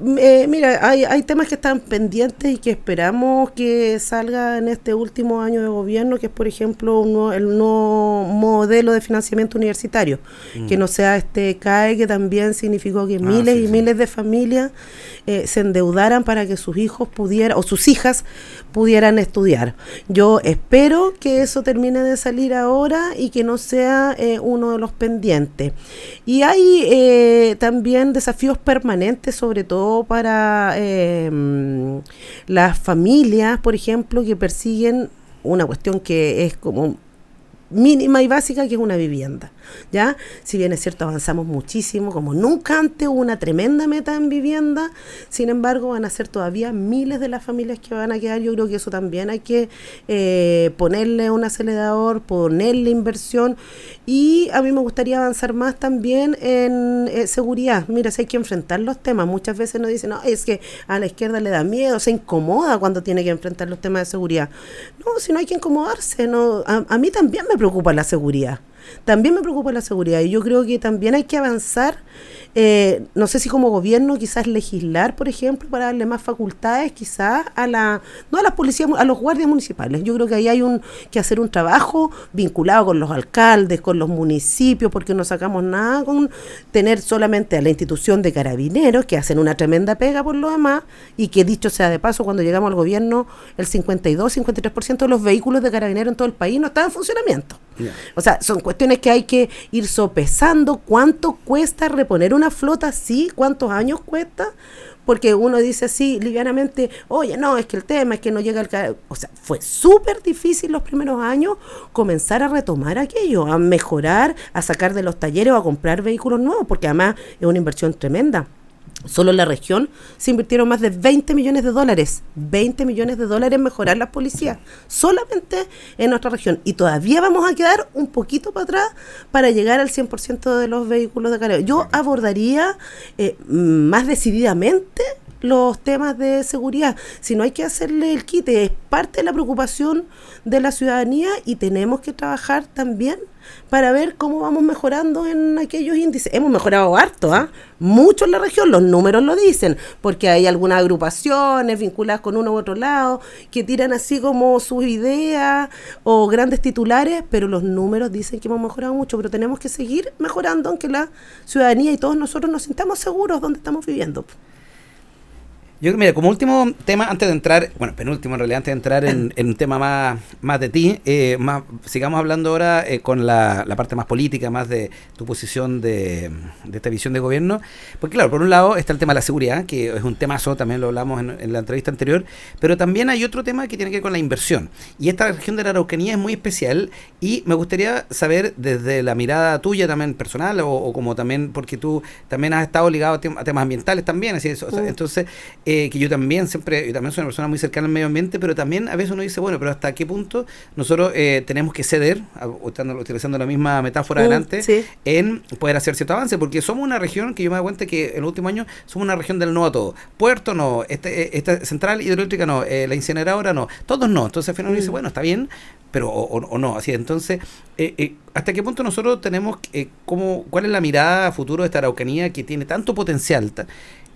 mira, hay temas que están pendientes y que esperamos que salga en este último año de gobierno, que es, por ejemplo, el nuevo modelo de financiamiento universitario, que no sea este CAE, que también significó que miles y miles de familias se endeudaran para que sus hijos pudieran, o sus hijas pudieran estudiar. Yo espero que eso termine de salir ahora y que no sea uno de los pendientes. Y hay también desafíos permanentes, sobre todo para las familias, por ejemplo, que persiguen una cuestión que es como mínima y básica, que es una vivienda, ¿ya? Si bien es cierto, avanzamos muchísimo, como nunca antes, hubo una tremenda meta en vivienda, sin embargo, van a ser todavía miles de las familias que van a quedar. Yo creo que eso también hay que ponerle un acelerador, ponerle inversión, y a mí me gustaría avanzar más también en seguridad. Mira, si hay que enfrentar los temas, muchas veces nos dicen, no, es que a la izquierda le da miedo, se incomoda cuando tiene que enfrentar los temas de seguridad. No, si no hay que incomodarse, no, a mí también me preocupa la seguridad. También me preocupa la seguridad, y yo creo que también hay que avanzar, no sé si como gobierno quizás legislar, por ejemplo, para darle más facultades quizás no a las policías, a los guardias municipales. Yo creo que ahí hay que hacer un trabajo vinculado con los alcaldes, con los municipios, porque no sacamos nada con tener solamente a la institución de carabineros, que hacen una tremenda pega por lo demás, y que, dicho sea de paso, cuando llegamos al gobierno, el 52-53% de los vehículos de carabineros en todo el país no están en funcionamiento. Yeah. O sea, son cuestiones que hay que ir sopesando. ¿Cuánto cuesta reponer una flota así? ¿Cuántos años cuesta? Porque uno dice así livianamente, oye, no, es que el tema es que no llega el... O sea, fue súper difícil los primeros años comenzar a retomar aquello, a mejorar, a sacar de los talleres o a comprar vehículos nuevos, porque además es una inversión tremenda. Solo en la región se invirtieron más de 20 millones de dólares. 20 millones de dólares en mejorar las policías, solamente en nuestra región. Y todavía vamos a quedar un poquito para atrás para llegar al 100% de los vehículos de carga. Yo abordaría más decididamente los temas de seguridad. Si no, hay que hacerle el quite. Es parte de la preocupación de la ciudadanía, y tenemos que trabajar también para ver cómo vamos mejorando en aquellos índices. Hemos mejorado harto, mucho en la región, los números lo dicen, porque hay algunas agrupaciones vinculadas con uno u otro lado que tiran así como sus ideas o grandes titulares, pero los números dicen que hemos mejorado mucho. Pero tenemos que seguir mejorando, aunque la ciudadanía y todos nosotros nos sintamos seguros donde estamos viviendo. Yo, mira, como último tema, antes de entrar, bueno, penúltimo en realidad, antes de entrar en un tema más de ti, sigamos hablando ahora con la parte más política, más de tu posición de esta visión de gobierno. Porque claro, por un lado está el tema de la seguridad, que es un temazo, también lo hablamos en la entrevista anterior, pero también hay otro tema que tiene que ver con la inversión. Y esta región de la Araucanía es muy especial, y me gustaría saber desde la mirada tuya también personal, o como también, porque tú también has estado ligado a temas ambientales también, así eso, entonces... que yo también soy una persona muy cercana al medio ambiente, pero también a veces uno dice, bueno, pero ¿hasta qué punto nosotros tenemos que ceder, utilizando la misma metáfora adelante, sí, en poder hacer cierto avance? Porque somos una región que yo me doy cuenta que en los últimos años somos una región del no a todo. Puerto no, esta central hidroeléctrica no, la incineradora no, todos no. Entonces al final uno dice, bueno, está bien, pero o no, así. Entonces, ¿hasta qué punto nosotros tenemos, cuál es la mirada a futuro de esta Araucanía que tiene tanto potencial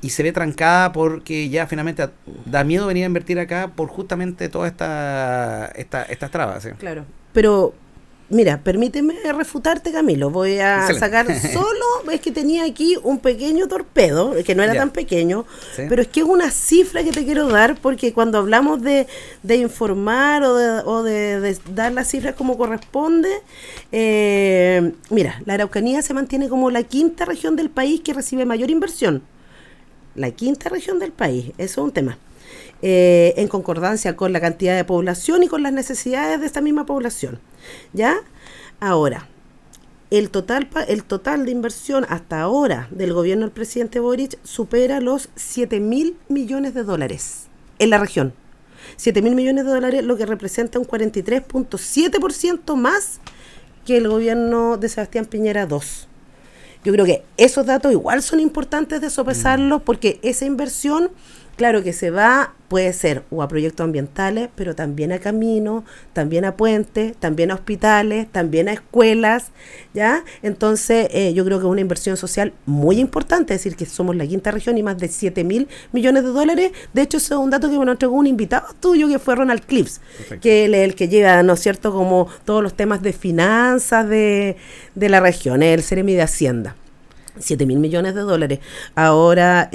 y se ve trancada porque ya finalmente da miedo venir a invertir acá por justamente todas estas trabas? ¿Sí? Claro, pero mira, permíteme refutarte, Camilo. Voy a sacar solo, es que tenía aquí un pequeño torpedo, que no era tan pequeño, ¿sí? Pero es que es una cifra que te quiero dar, porque cuando hablamos de informar o de dar las cifras como corresponde, mira, la Araucanía se mantiene como la quinta región del país que recibe mayor inversión. La quinta región del país, eso es un tema. En concordancia con la cantidad de población y con las necesidades de esta misma población. ¿Ya? Ahora, el total de inversión hasta ahora del gobierno del presidente Boric supera los 7.000 millones de dólares en la región. 7.000 millones de dólares, lo que representa un 43.7% más que el gobierno de Sebastián Piñera II. Yo creo que esos datos igual son importantes de sopesarlos, porque esa inversión Claro que se va, puede ser o a proyectos ambientales, pero también a caminos, también a puentes, también a hospitales, también a escuelas, ¿ya? Entonces, yo creo que es una inversión social muy importante, es decir, que somos la quinta región y más de 7.000 millones de dólares. De hecho, eso es un dato que me lo entregó un invitado tuyo, que fue Ronald Clips, que él es el que lleva, ¿no es cierto?, como todos los temas de finanzas de la región, es el Ceremi de Hacienda. 7.000 millones de dólares. Ahora,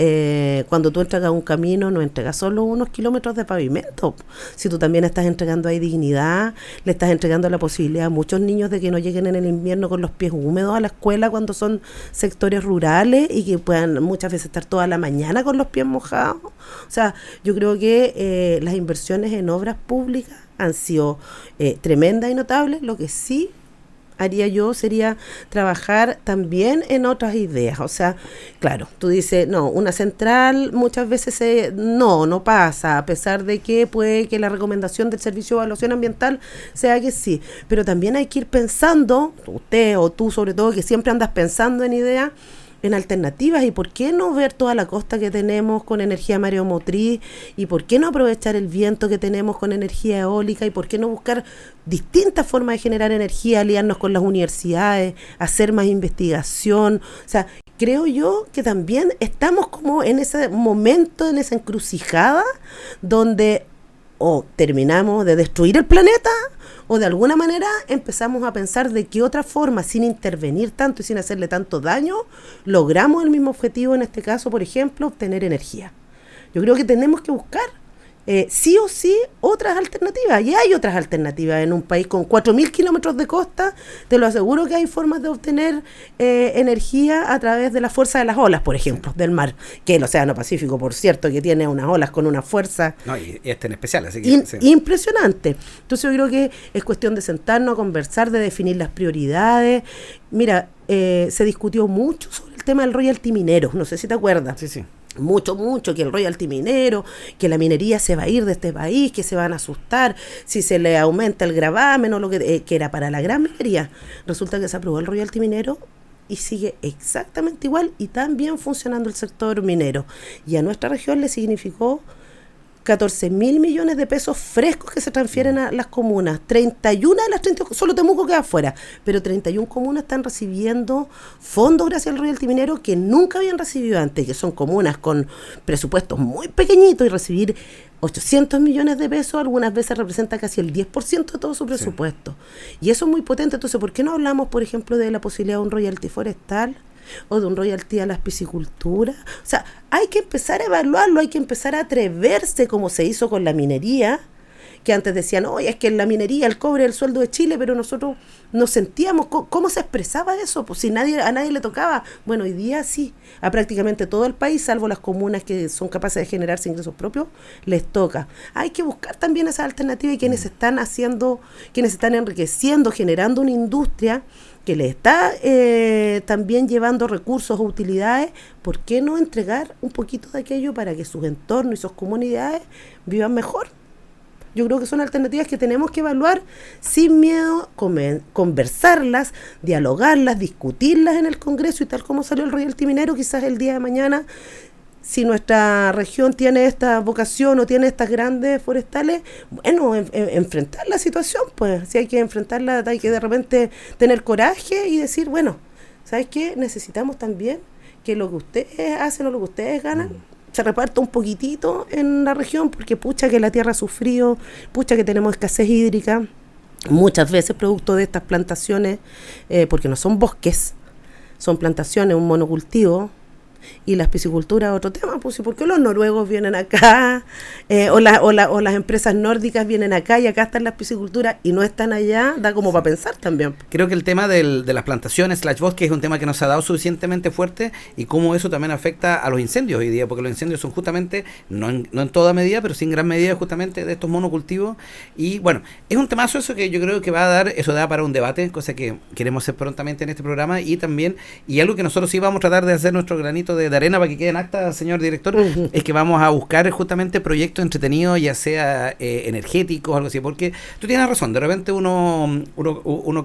cuando tú entregas un camino, no entregas solo unos kilómetros de pavimento. Si tú también estás entregando ahí dignidad, le estás entregando la posibilidad a muchos niños de que no lleguen en el invierno con los pies húmedos a la escuela cuando son sectores rurales y que puedan muchas veces estar toda la mañana con los pies mojados. O sea, yo creo que las inversiones en obras públicas han sido tremendas y notables. Lo que sí haría yo sería trabajar también en otras ideas. O sea, claro, tú dices, no, una central muchas veces no pasa, a pesar de que puede que la recomendación del Servicio de Evaluación Ambiental sea que sí, pero también hay que ir pensando, usted o tú sobre todo, que siempre andas pensando en ideas, en alternativas. ¿Y por qué no ver toda la costa que tenemos con energía mareomotriz? ¿Y por qué no aprovechar el viento que tenemos con energía eólica? ¿Y por qué no buscar distintas formas de generar energía, aliarnos con las universidades, hacer más investigación? O sea, creo yo que también estamos como en ese momento, en esa encrucijada, donde o terminamos de destruir el planeta, o de alguna manera empezamos a pensar de qué otra forma, sin intervenir tanto y sin hacerle tanto daño, logramos el mismo objetivo, en este caso, por ejemplo, obtener energía. Yo creo que tenemos que buscar sí o sí otras alternativas, y hay otras alternativas en un país con 4.000 kilómetros de costa. Te lo aseguro que hay formas de obtener energía a través de la fuerza de las olas, por ejemplo, del mar, que el Océano Pacífico, por cierto, que tiene unas olas con una fuerza y este en especial, así que impresionante. Entonces yo creo que es cuestión de sentarnos a conversar, de definir las prioridades. Mira, se discutió mucho sobre el tema del royalty minero, no sé si te acuerdas. Sí. Mucho, que el royalty minero, que la minería se va a ir de este país, que se van a asustar si se le aumenta el gravamen o lo que era para la gran minería. Resulta que se aprobó el royalty minero y sigue exactamente igual y tan bien funcionando el sector minero. Y a nuestra región le significó 14.000 millones de pesos frescos que se transfieren a las comunas. 31 de las 30, solo Temuco queda afuera, pero 31 comunas están recibiendo fondos gracias al royalty minero que nunca habían recibido antes, que son comunas con presupuestos muy pequeñitos, y recibir 800 millones de pesos algunas veces representa casi el 10% de todo su presupuesto. Sí. Y eso es muy potente. Entonces, ¿por qué no hablamos, por ejemplo, de la posibilidad de un royalty forestal o de un royalty a la piscicultura? O sea, hay que empezar a evaluarlo, hay que empezar a atreverse, como se hizo con la minería, que antes decían, oye, es que en la minería el cobre es el sueldo de Chile, pero nosotros nos sentíamos, ¿cómo se expresaba eso? Pues si a nadie le tocaba. Bueno, hoy día sí, a prácticamente todo el país, salvo las comunas que son capaces de generarse ingresos propios, les toca. Hay que buscar también esas alternativas, y quienes están enriqueciendo, generando una industria que le está también llevando recursos o utilidades, ¿por qué no entregar un poquito de aquello para que sus entornos y sus comunidades vivan mejor? Yo creo que son alternativas que tenemos que evaluar sin miedo, conversarlas, dialogarlas, discutirlas en el Congreso, y tal como salió el royalty minero, quizás el día de mañana, si nuestra región tiene esta vocación o tiene estas grandes forestales, bueno, enfrentar la situación, pues si hay que enfrentarla, hay que de repente tener coraje y decir, bueno, ¿sabes qué? Necesitamos también que lo que ustedes hacen o lo que ustedes ganan se reparta un poquitito en la región, porque pucha que la tierra ha sufrido, pucha que tenemos escasez hídrica, muchas veces producto de estas plantaciones, porque no son bosques, son plantaciones, un monocultivo. Y la piscicultura es otro tema, pues, ¿por qué los noruegos vienen acá? O las empresas nórdicas vienen acá y acá están las pisciculturas y no están allá. Da como para pensar también. Creo que el tema de las plantaciones /bosques es un tema que nos ha dado suficientemente fuerte, y cómo eso también afecta a los incendios hoy día, porque los incendios son justamente, no en toda medida, pero sí en gran medida justamente de estos monocultivos. Y bueno, es un temazo eso que yo creo que eso da para un debate, cosa que queremos hacer prontamente en este programa, y también, y algo que nosotros sí vamos a tratar de hacer nuestro granito planteamiento de Arena, para que quede en acta, señor director, es que vamos a buscar justamente proyectos entretenidos, ya sea energéticos, algo así, porque tú tienes razón, de repente uno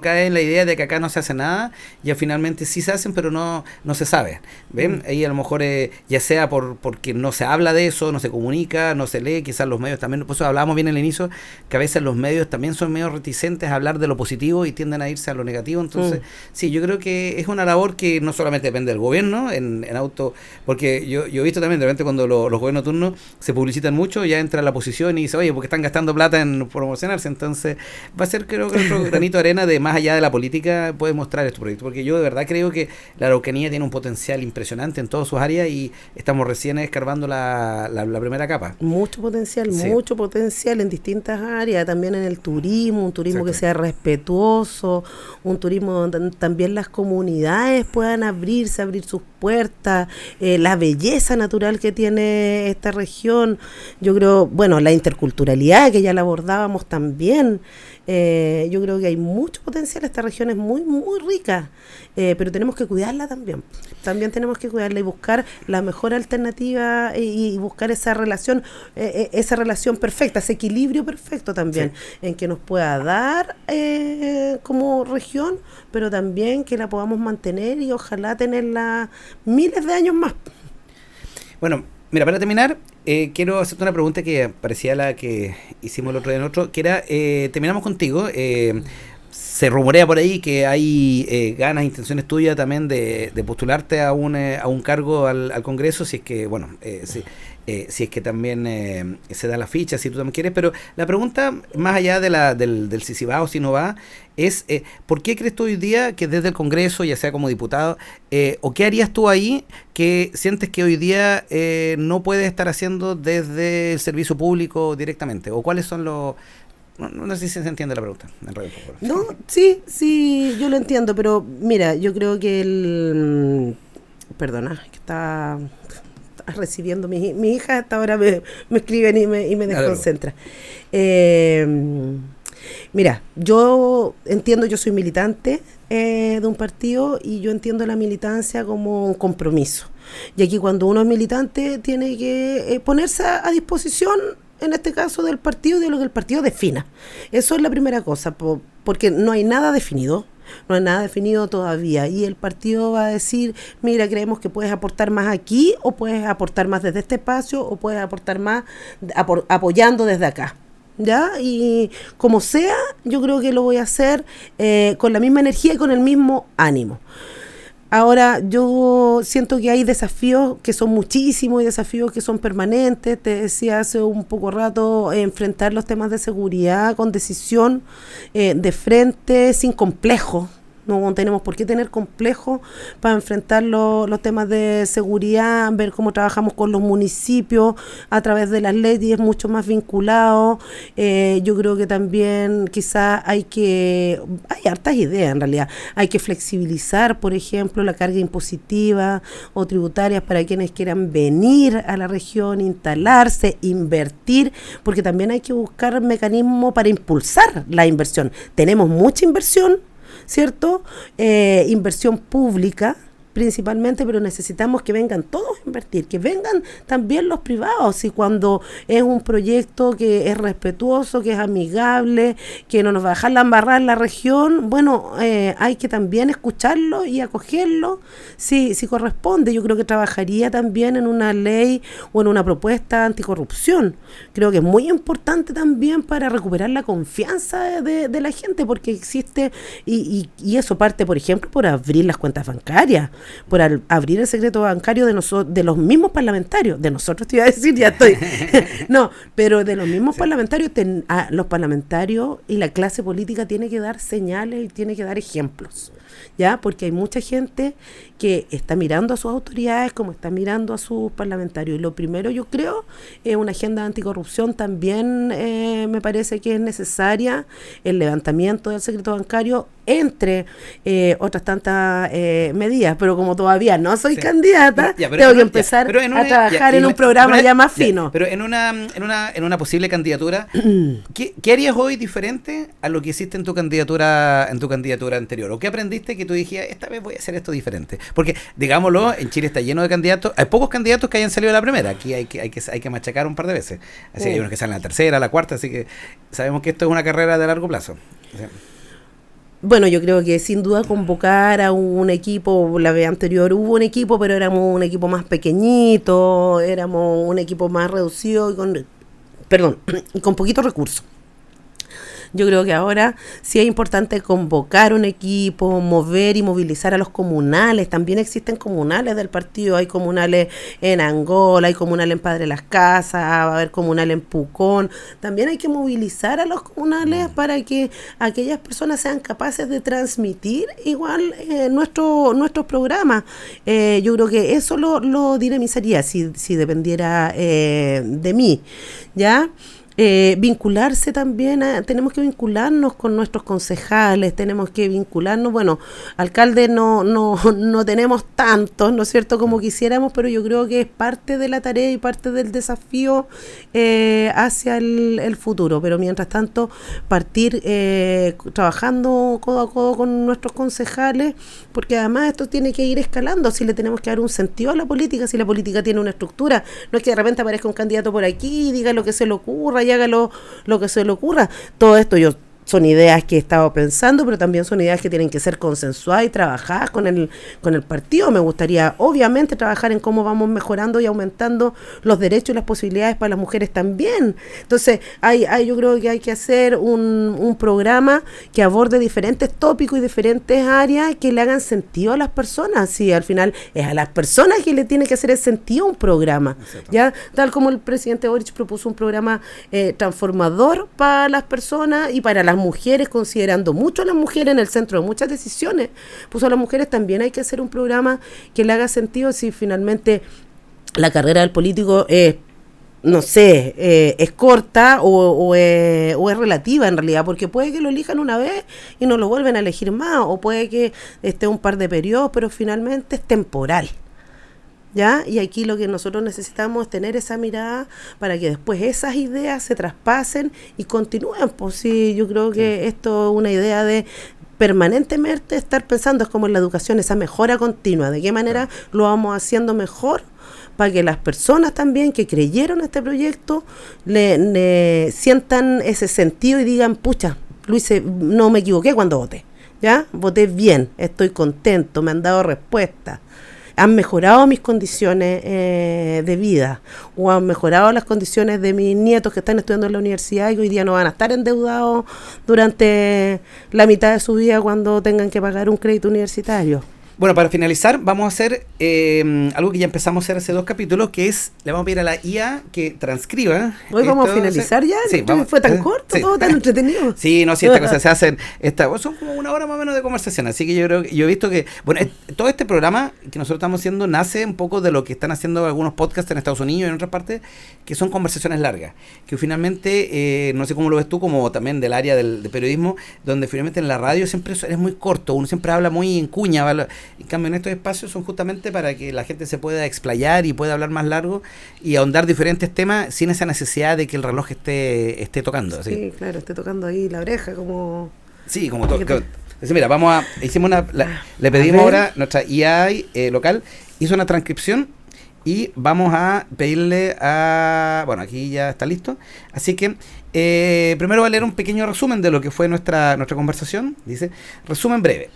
cae en la idea de que acá no se hace nada, ya finalmente sí se hacen, pero no se sabe, ¿ven? Ahí a lo mejor ya sea porque no se habla de eso, no se comunica, no se lee, quizás los medios también, por eso hablábamos bien al inicio, que a veces los medios también son medio reticentes a hablar de lo positivo y tienden a irse a lo negativo. Entonces sí, yo creo que es una labor que no solamente depende del gobierno en auto, porque yo he visto también de repente cuando los gobiernos turnos se publicitan mucho, ya entra la oposición y dice, oye, porque están gastando plata en promocionarse. Entonces va a ser, creo que otro granito de arena de más allá de la política puede mostrar este proyecto, porque yo de verdad creo que la Araucanía tiene un potencial impresionante en todas sus áreas y estamos recién escarbando la primera capa. Mucho potencial en distintas áreas, también en el turismo, un turismo que sea respetuoso, un turismo donde también las comunidades puedan abrir sus puertas, la belleza natural que tiene esta región. Yo creo, bueno, la interculturalidad que ya la abordábamos también. Yo creo que hay mucho potencial, esta región es muy, muy rica, pero tenemos que cuidarla también tenemos que cuidarla y buscar la mejor alternativa y buscar esa relación perfecta, ese equilibrio perfecto también, en que nos pueda dar como región, pero también que la podamos mantener y ojalá tenerla miles de años más. Bueno, mira, para terminar, quiero hacerte una pregunta que parecía la que hicimos el otro día en otro, que era, terminamos contigo, se rumorea por ahí que hay ganas, intenciones tuyas también de postularte a un cargo al Congreso, si es que, bueno, si es que también se da la ficha, si tú también quieres, pero la pregunta, más allá del si va o si no va, es ¿por qué crees tú hoy día que desde el Congreso, ya sea como diputado, o qué harías tú ahí que sientes que hoy día no puedes estar haciendo desde el servicio público directamente? ¿O cuáles son los...? No sé si se entiende la pregunta. No, sí, yo lo entiendo, pero mira, yo creo que perdona, que está recibiendo mi hija hasta ahora me escriben y me desconcentra. Mira, yo entiendo, yo soy militante de un partido y yo entiendo la militancia como un compromiso. Y aquí cuando uno es militante tiene que ponerse a disposición, en este caso del partido, de lo que el partido defina. Eso es la primera cosa, porque no hay nada definido. No hay nada definido todavía y el partido va a decir, mira, creemos que puedes aportar más aquí o puedes aportar más desde este espacio o puedes aportar más apoyando desde acá. ¿Ya? Y como sea, yo creo que lo voy a hacer con la misma energía y con el mismo ánimo. Ahora, yo siento que hay desafíos que son muchísimos y desafíos que son permanentes. Te decía hace un poco rato, enfrentar los temas de seguridad con decisión, de frente, sin complejo. No tenemos por qué tener complejo para enfrentar los temas de seguridad, ver cómo trabajamos con los municipios a través de las leyes mucho más vinculados. Yo creo que también quizás hay hartas ideas en realidad. Hay que flexibilizar, por ejemplo, la carga impositiva o tributaria para quienes quieran venir a la región, instalarse, invertir, porque también hay que buscar mecanismos para impulsar la inversión. Tenemos mucha inversión, ¿cierto? Inversión pública principalmente, pero necesitamos que vengan todos a invertir, que vengan también los privados, y cuando es un proyecto que es respetuoso, que es amigable, que no nos va a dejar la embarrada en la región, bueno, hay que también escucharlo y acogerlo si corresponde. Yo creo que trabajaría también en una ley o en una propuesta anticorrupción. Creo que es muy importante también para recuperar la confianza de la gente, porque existe, y eso parte, por ejemplo, por abrir las cuentas bancarias, por abrir el secreto bancario de los mismos parlamentarios, de nosotros te iba a decir, ya estoy, no, pero de los mismos parlamentarios, los parlamentarios y la clase política tiene que dar señales y tiene que dar ejemplos, ¿ya? Porque hay mucha gente que está mirando a sus autoridades como está mirando a sus parlamentarios, y lo primero, yo creo, es una agenda de anticorrupción. También me parece que es necesaria el levantamiento del secreto bancario entre otras tantas medidas, pero como todavía no soy candidata, tengo que empezar a trabajar en un programa ya más fino. Pero en una posible candidatura, ¿qué harías hoy diferente a lo que hiciste en tu candidatura anterior? ¿O qué aprendiste que tú dijiste, esta vez voy a hacer esto diferente? Porque, digámoslo, en Chile está lleno de candidatos, hay pocos candidatos que hayan salido de la primera, aquí hay que machacar un par de veces, así que hay unos que salen a la tercera, a la cuarta, así que sabemos que esto es una carrera de largo plazo. Bueno, yo creo que sin duda convocar a un equipo, la vez anterior hubo un equipo, pero éramos un equipo más pequeñito, éramos un equipo más reducido y con poquitos recursos. Yo creo que ahora sí es importante convocar un equipo, mover y movilizar a los comunales. También existen comunales del partido. Hay comunales en Angola, hay comunales en Padre Las Casas, va a haber comunal en Pucón. También hay que movilizar a los comunales para que aquellas personas sean capaces de transmitir igual nuestros programas. Yo creo que eso lo dinamizaría si dependiera de mí, ¿ya? Vincularse también, tenemos que vincularnos con nuestros concejales, tenemos que vincularnos, bueno, alcaldes no tenemos tantos, ¿no es cierto?, como quisiéramos, pero yo creo que es parte de la tarea y parte del desafío hacia el futuro, pero mientras tanto partir trabajando codo a codo con nuestros concejales, porque además esto tiene que ir escalando, si le tenemos que dar un sentido a la política, si la política tiene una estructura, no es que de repente aparezca un candidato por aquí y diga lo que se le ocurra y haga lo que se le ocurra. Todo esto son ideas que he estado pensando, pero también son ideas que tienen que ser consensuadas y trabajadas con el partido. Me gustaría, obviamente, trabajar en cómo vamos mejorando y aumentando los derechos y las posibilidades para las mujeres también. Entonces, yo creo que hay que hacer un programa que aborde diferentes tópicos y diferentes áreas que le hagan sentido a las personas. Sí, al final es a las personas que le tiene que hacer el sentido a un programa. ¿Ya? Tal como el presidente Boric propuso un programa transformador para las personas y para las mujeres, considerando mucho a las mujeres en el centro de muchas decisiones, pues a las mujeres también hay que hacer un programa que le haga sentido. Si finalmente la carrera del político es, no sé, es corta o es relativa en realidad, porque puede que lo elijan una vez y no lo vuelven a elegir más, o puede que esté un par de periodos, pero finalmente es temporal. ¿Ya? Y aquí lo que nosotros necesitamos es tener esa mirada para que después esas ideas se traspasen y continúen. Pues sí, yo creo que esto es una idea de permanentemente estar pensando, es como en la educación, esa mejora continua, de qué manera lo vamos haciendo mejor para que las personas también que creyeron en este proyecto le sientan ese sentido y digan, pucha, Luis, no me equivoqué cuando voté, ¿ya? Voté bien, estoy contento, me han dado respuesta. Han mejorado mis condiciones de vida, o han mejorado las condiciones de mis nietos que están estudiando en la universidad y hoy día no van a estar endeudados durante la mitad de su vida cuando tengan que pagar un crédito universitario. Bueno, para finalizar, vamos a hacer algo que ya empezamos a hacer hace 2 capítulos, que es, le vamos a pedir a la IA que transcriba. ¿Hoy vamos a finalizar ya? Sí, ¿Fue tan corto, sí, todo tan entretenido? Sí, no, sí, estas cosas se hacen, son como 1 hora más o menos de conversación, así que yo he visto que, bueno, todo este programa que nosotros estamos haciendo nace un poco de lo que están haciendo algunos podcasts en Estados Unidos y en otras partes, que son conversaciones largas, que finalmente, no sé cómo lo ves tú, como también del área del periodismo, donde finalmente en la radio siempre es muy corto, uno siempre habla muy en cuña, ¿vale? En cambio, en estos espacios son justamente para que la gente se pueda explayar y pueda hablar más largo y ahondar diferentes temas sin esa necesidad de que el reloj esté tocando. Sí, ¿sí? Claro, esté tocando ahí la oreja como... Sí, como todo. Entonces, mira, le pedimos ahora, nuestra IA local hizo una transcripción y vamos a pedirle bueno, aquí ya está listo. Así que primero va a leer un pequeño resumen de lo que fue nuestra conversación. Dice, resumen breve.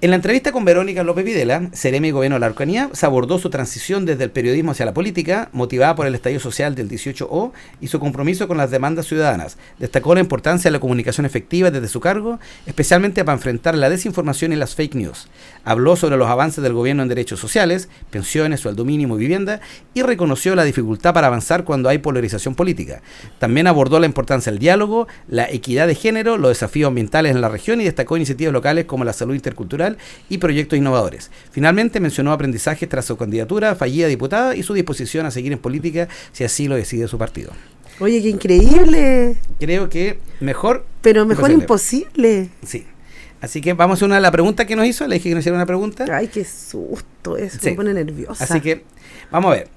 En la entrevista con Verónica López Videla, Seremi de Gobierno de la Araucanía, se abordó su transición desde el periodismo hacia la política, motivada por el estallido social del 18O y su compromiso con las demandas ciudadanas. Destacó la importancia de la comunicación efectiva desde su cargo, especialmente para enfrentar la desinformación y las fake news. Habló sobre los avances del gobierno en derechos sociales, pensiones, sueldo mínimo y vivienda, y reconoció la dificultad para avanzar cuando hay polarización política. También abordó la importancia del diálogo, la equidad de género, los desafíos ambientales en la región y destacó iniciativas locales como la salud intercultural y proyectos innovadores. Finalmente mencionó aprendizajes tras su candidatura fallida a diputada y su disposición a seguir en política si así lo decide su partido. Oye, qué increíble. Creo que mejor... Pero mejor imposible. Sí. Así que vamos a una la pregunta que nos hizo. Le dije que nos hiciera una pregunta. Ay, qué susto, eso Sí. me pone nerviosa. Así que, vamos a ver.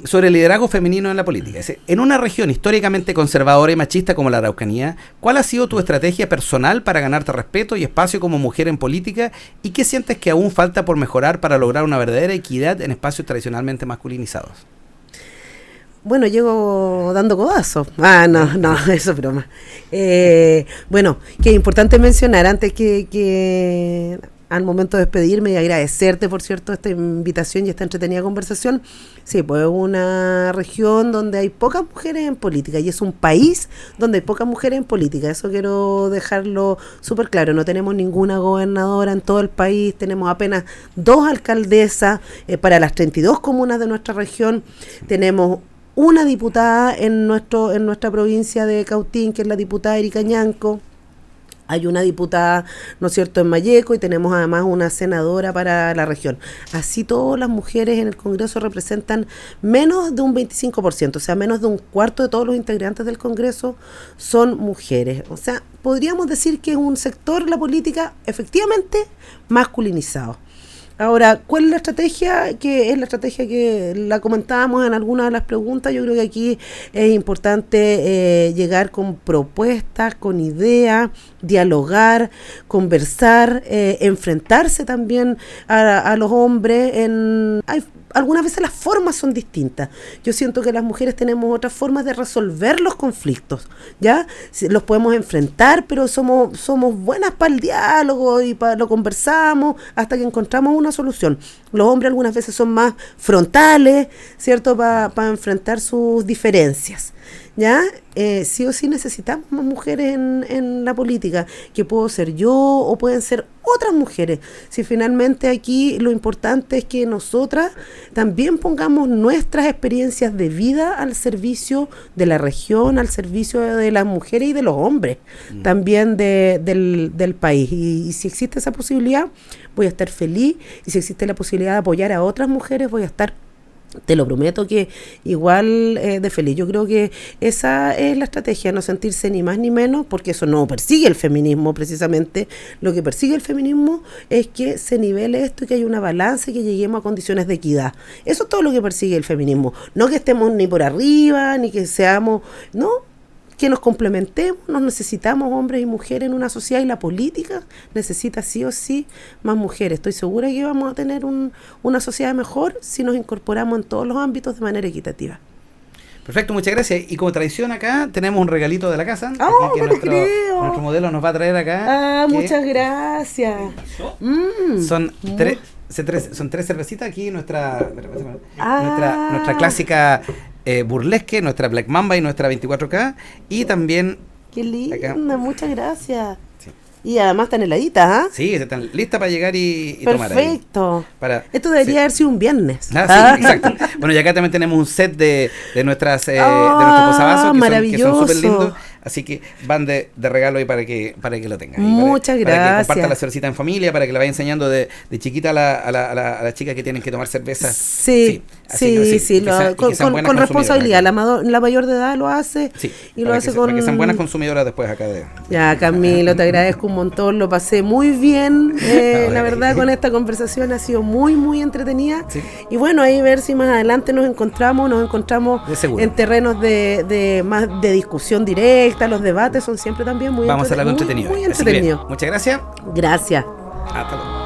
Sobre el liderazgo femenino en la política. En una región históricamente conservadora y machista como la Araucanía, ¿cuál ha sido tu estrategia personal para ganarte respeto y espacio como mujer en política? ¿Y qué sientes que aún falta por mejorar para lograr una verdadera equidad en espacios tradicionalmente masculinizados? Bueno, llego dando codazos. No, eso es broma. Bueno, que es importante mencionar antes que al momento de despedirme y agradecerte, por cierto, esta invitación y esta entretenida conversación. Sí, pues es una región donde hay pocas mujeres en política y es un país donde hay pocas mujeres en política. Eso quiero dejarlo súper claro. No tenemos ninguna gobernadora en todo el país, tenemos apenas 2 alcaldesas para las 32 comunas de nuestra región. Tenemos una diputada en nuestra provincia de Cautín, que es la diputada Erika Ñanco. Hay una diputada, ¿no es cierto?, en Malleco, y tenemos además una senadora para la región. Así todas las mujeres en el Congreso representan menos de un 25%, o sea, menos de un cuarto de todos los integrantes del Congreso son mujeres. O sea, podríamos decir que es un sector, la política, efectivamente masculinizado. Ahora, ¿cuál es la estrategia? Que es la estrategia que la comentábamos en algunas de las preguntas. Yo creo que aquí es importante llegar con propuestas, con ideas, dialogar, conversar, enfrentarse también a los hombres. Algunas veces las formas son distintas. Yo siento que las mujeres tenemos otras formas de resolver los conflictos, ¿ya? Los podemos enfrentar, pero somos buenas para el diálogo y lo conversamos hasta que encontramos una solución. Los hombres algunas veces son más frontales, ¿cierto? Para enfrentar sus diferencias, ¿ya? Sí o sí necesitamos más mujeres en la política, que puedo ser yo o pueden ser otras mujeres. Si finalmente aquí lo importante es que nosotras también pongamos nuestras experiencias de vida al servicio de la región, al servicio de las mujeres y de los hombres también del país. Y si existe esa posibilidad, voy a estar feliz, y si existe la posibilidad de apoyar a otras mujeres, voy a estar, te lo prometo, que igual de feliz. Yo creo que esa es la estrategia, no sentirse ni más ni menos, porque eso no persigue el feminismo precisamente. Lo que persigue el feminismo es que se nivele esto y que haya una balanza y que lleguemos a condiciones de equidad. Eso es todo lo que persigue el feminismo. No que estemos ni por arriba, ni que seamos, no, que nos complementemos. Nos necesitamos hombres y mujeres en una sociedad, y la política necesita sí o sí más mujeres. Estoy segura que vamos a tener una sociedad mejor si nos incorporamos en todos los ámbitos de manera equitativa. Perfecto, muchas gracias. Y como tradición acá tenemos un regalito de la casa. ¡Oh, aquí que nuestro modelo nos va a traer acá. Muchas gracias. Son tres cervecitas aquí, nuestra clásica burlesque, nuestra Black Mamba y nuestra 24K, y también... ¡Qué linda! Acá. Muchas gracias. Sí. Y además están heladitas, ¿ah? Sí, están listas para llegar y tomar ahí. Perfecto. Esto debería haber sido un viernes. Sí, exacto. Bueno, y acá también tenemos un set de nuestros posavasos que son súper lindos. Así que van de regalo ahí para que lo tengan. Muchas gracias. Para que compartan la cervecita en familia, para que la vaya enseñando de chiquita a las chicas que tienen que tomar cerveza. Sí. Con responsabilidad. La mayor de edad lo hace, y lo hace para que sean buenas consumidoras después acá de... Ya, Camilo, te agradezco un montón, lo pasé muy bien, la verdad, con esta conversación ha sido muy, muy entretenida. Sí. Y bueno, ahí ver si más adelante nos encontramos en terrenos más de discusión directa. Los debates son siempre también muy entretenidos. Muy entretenido. Muchas gracias. Gracias. Hasta luego.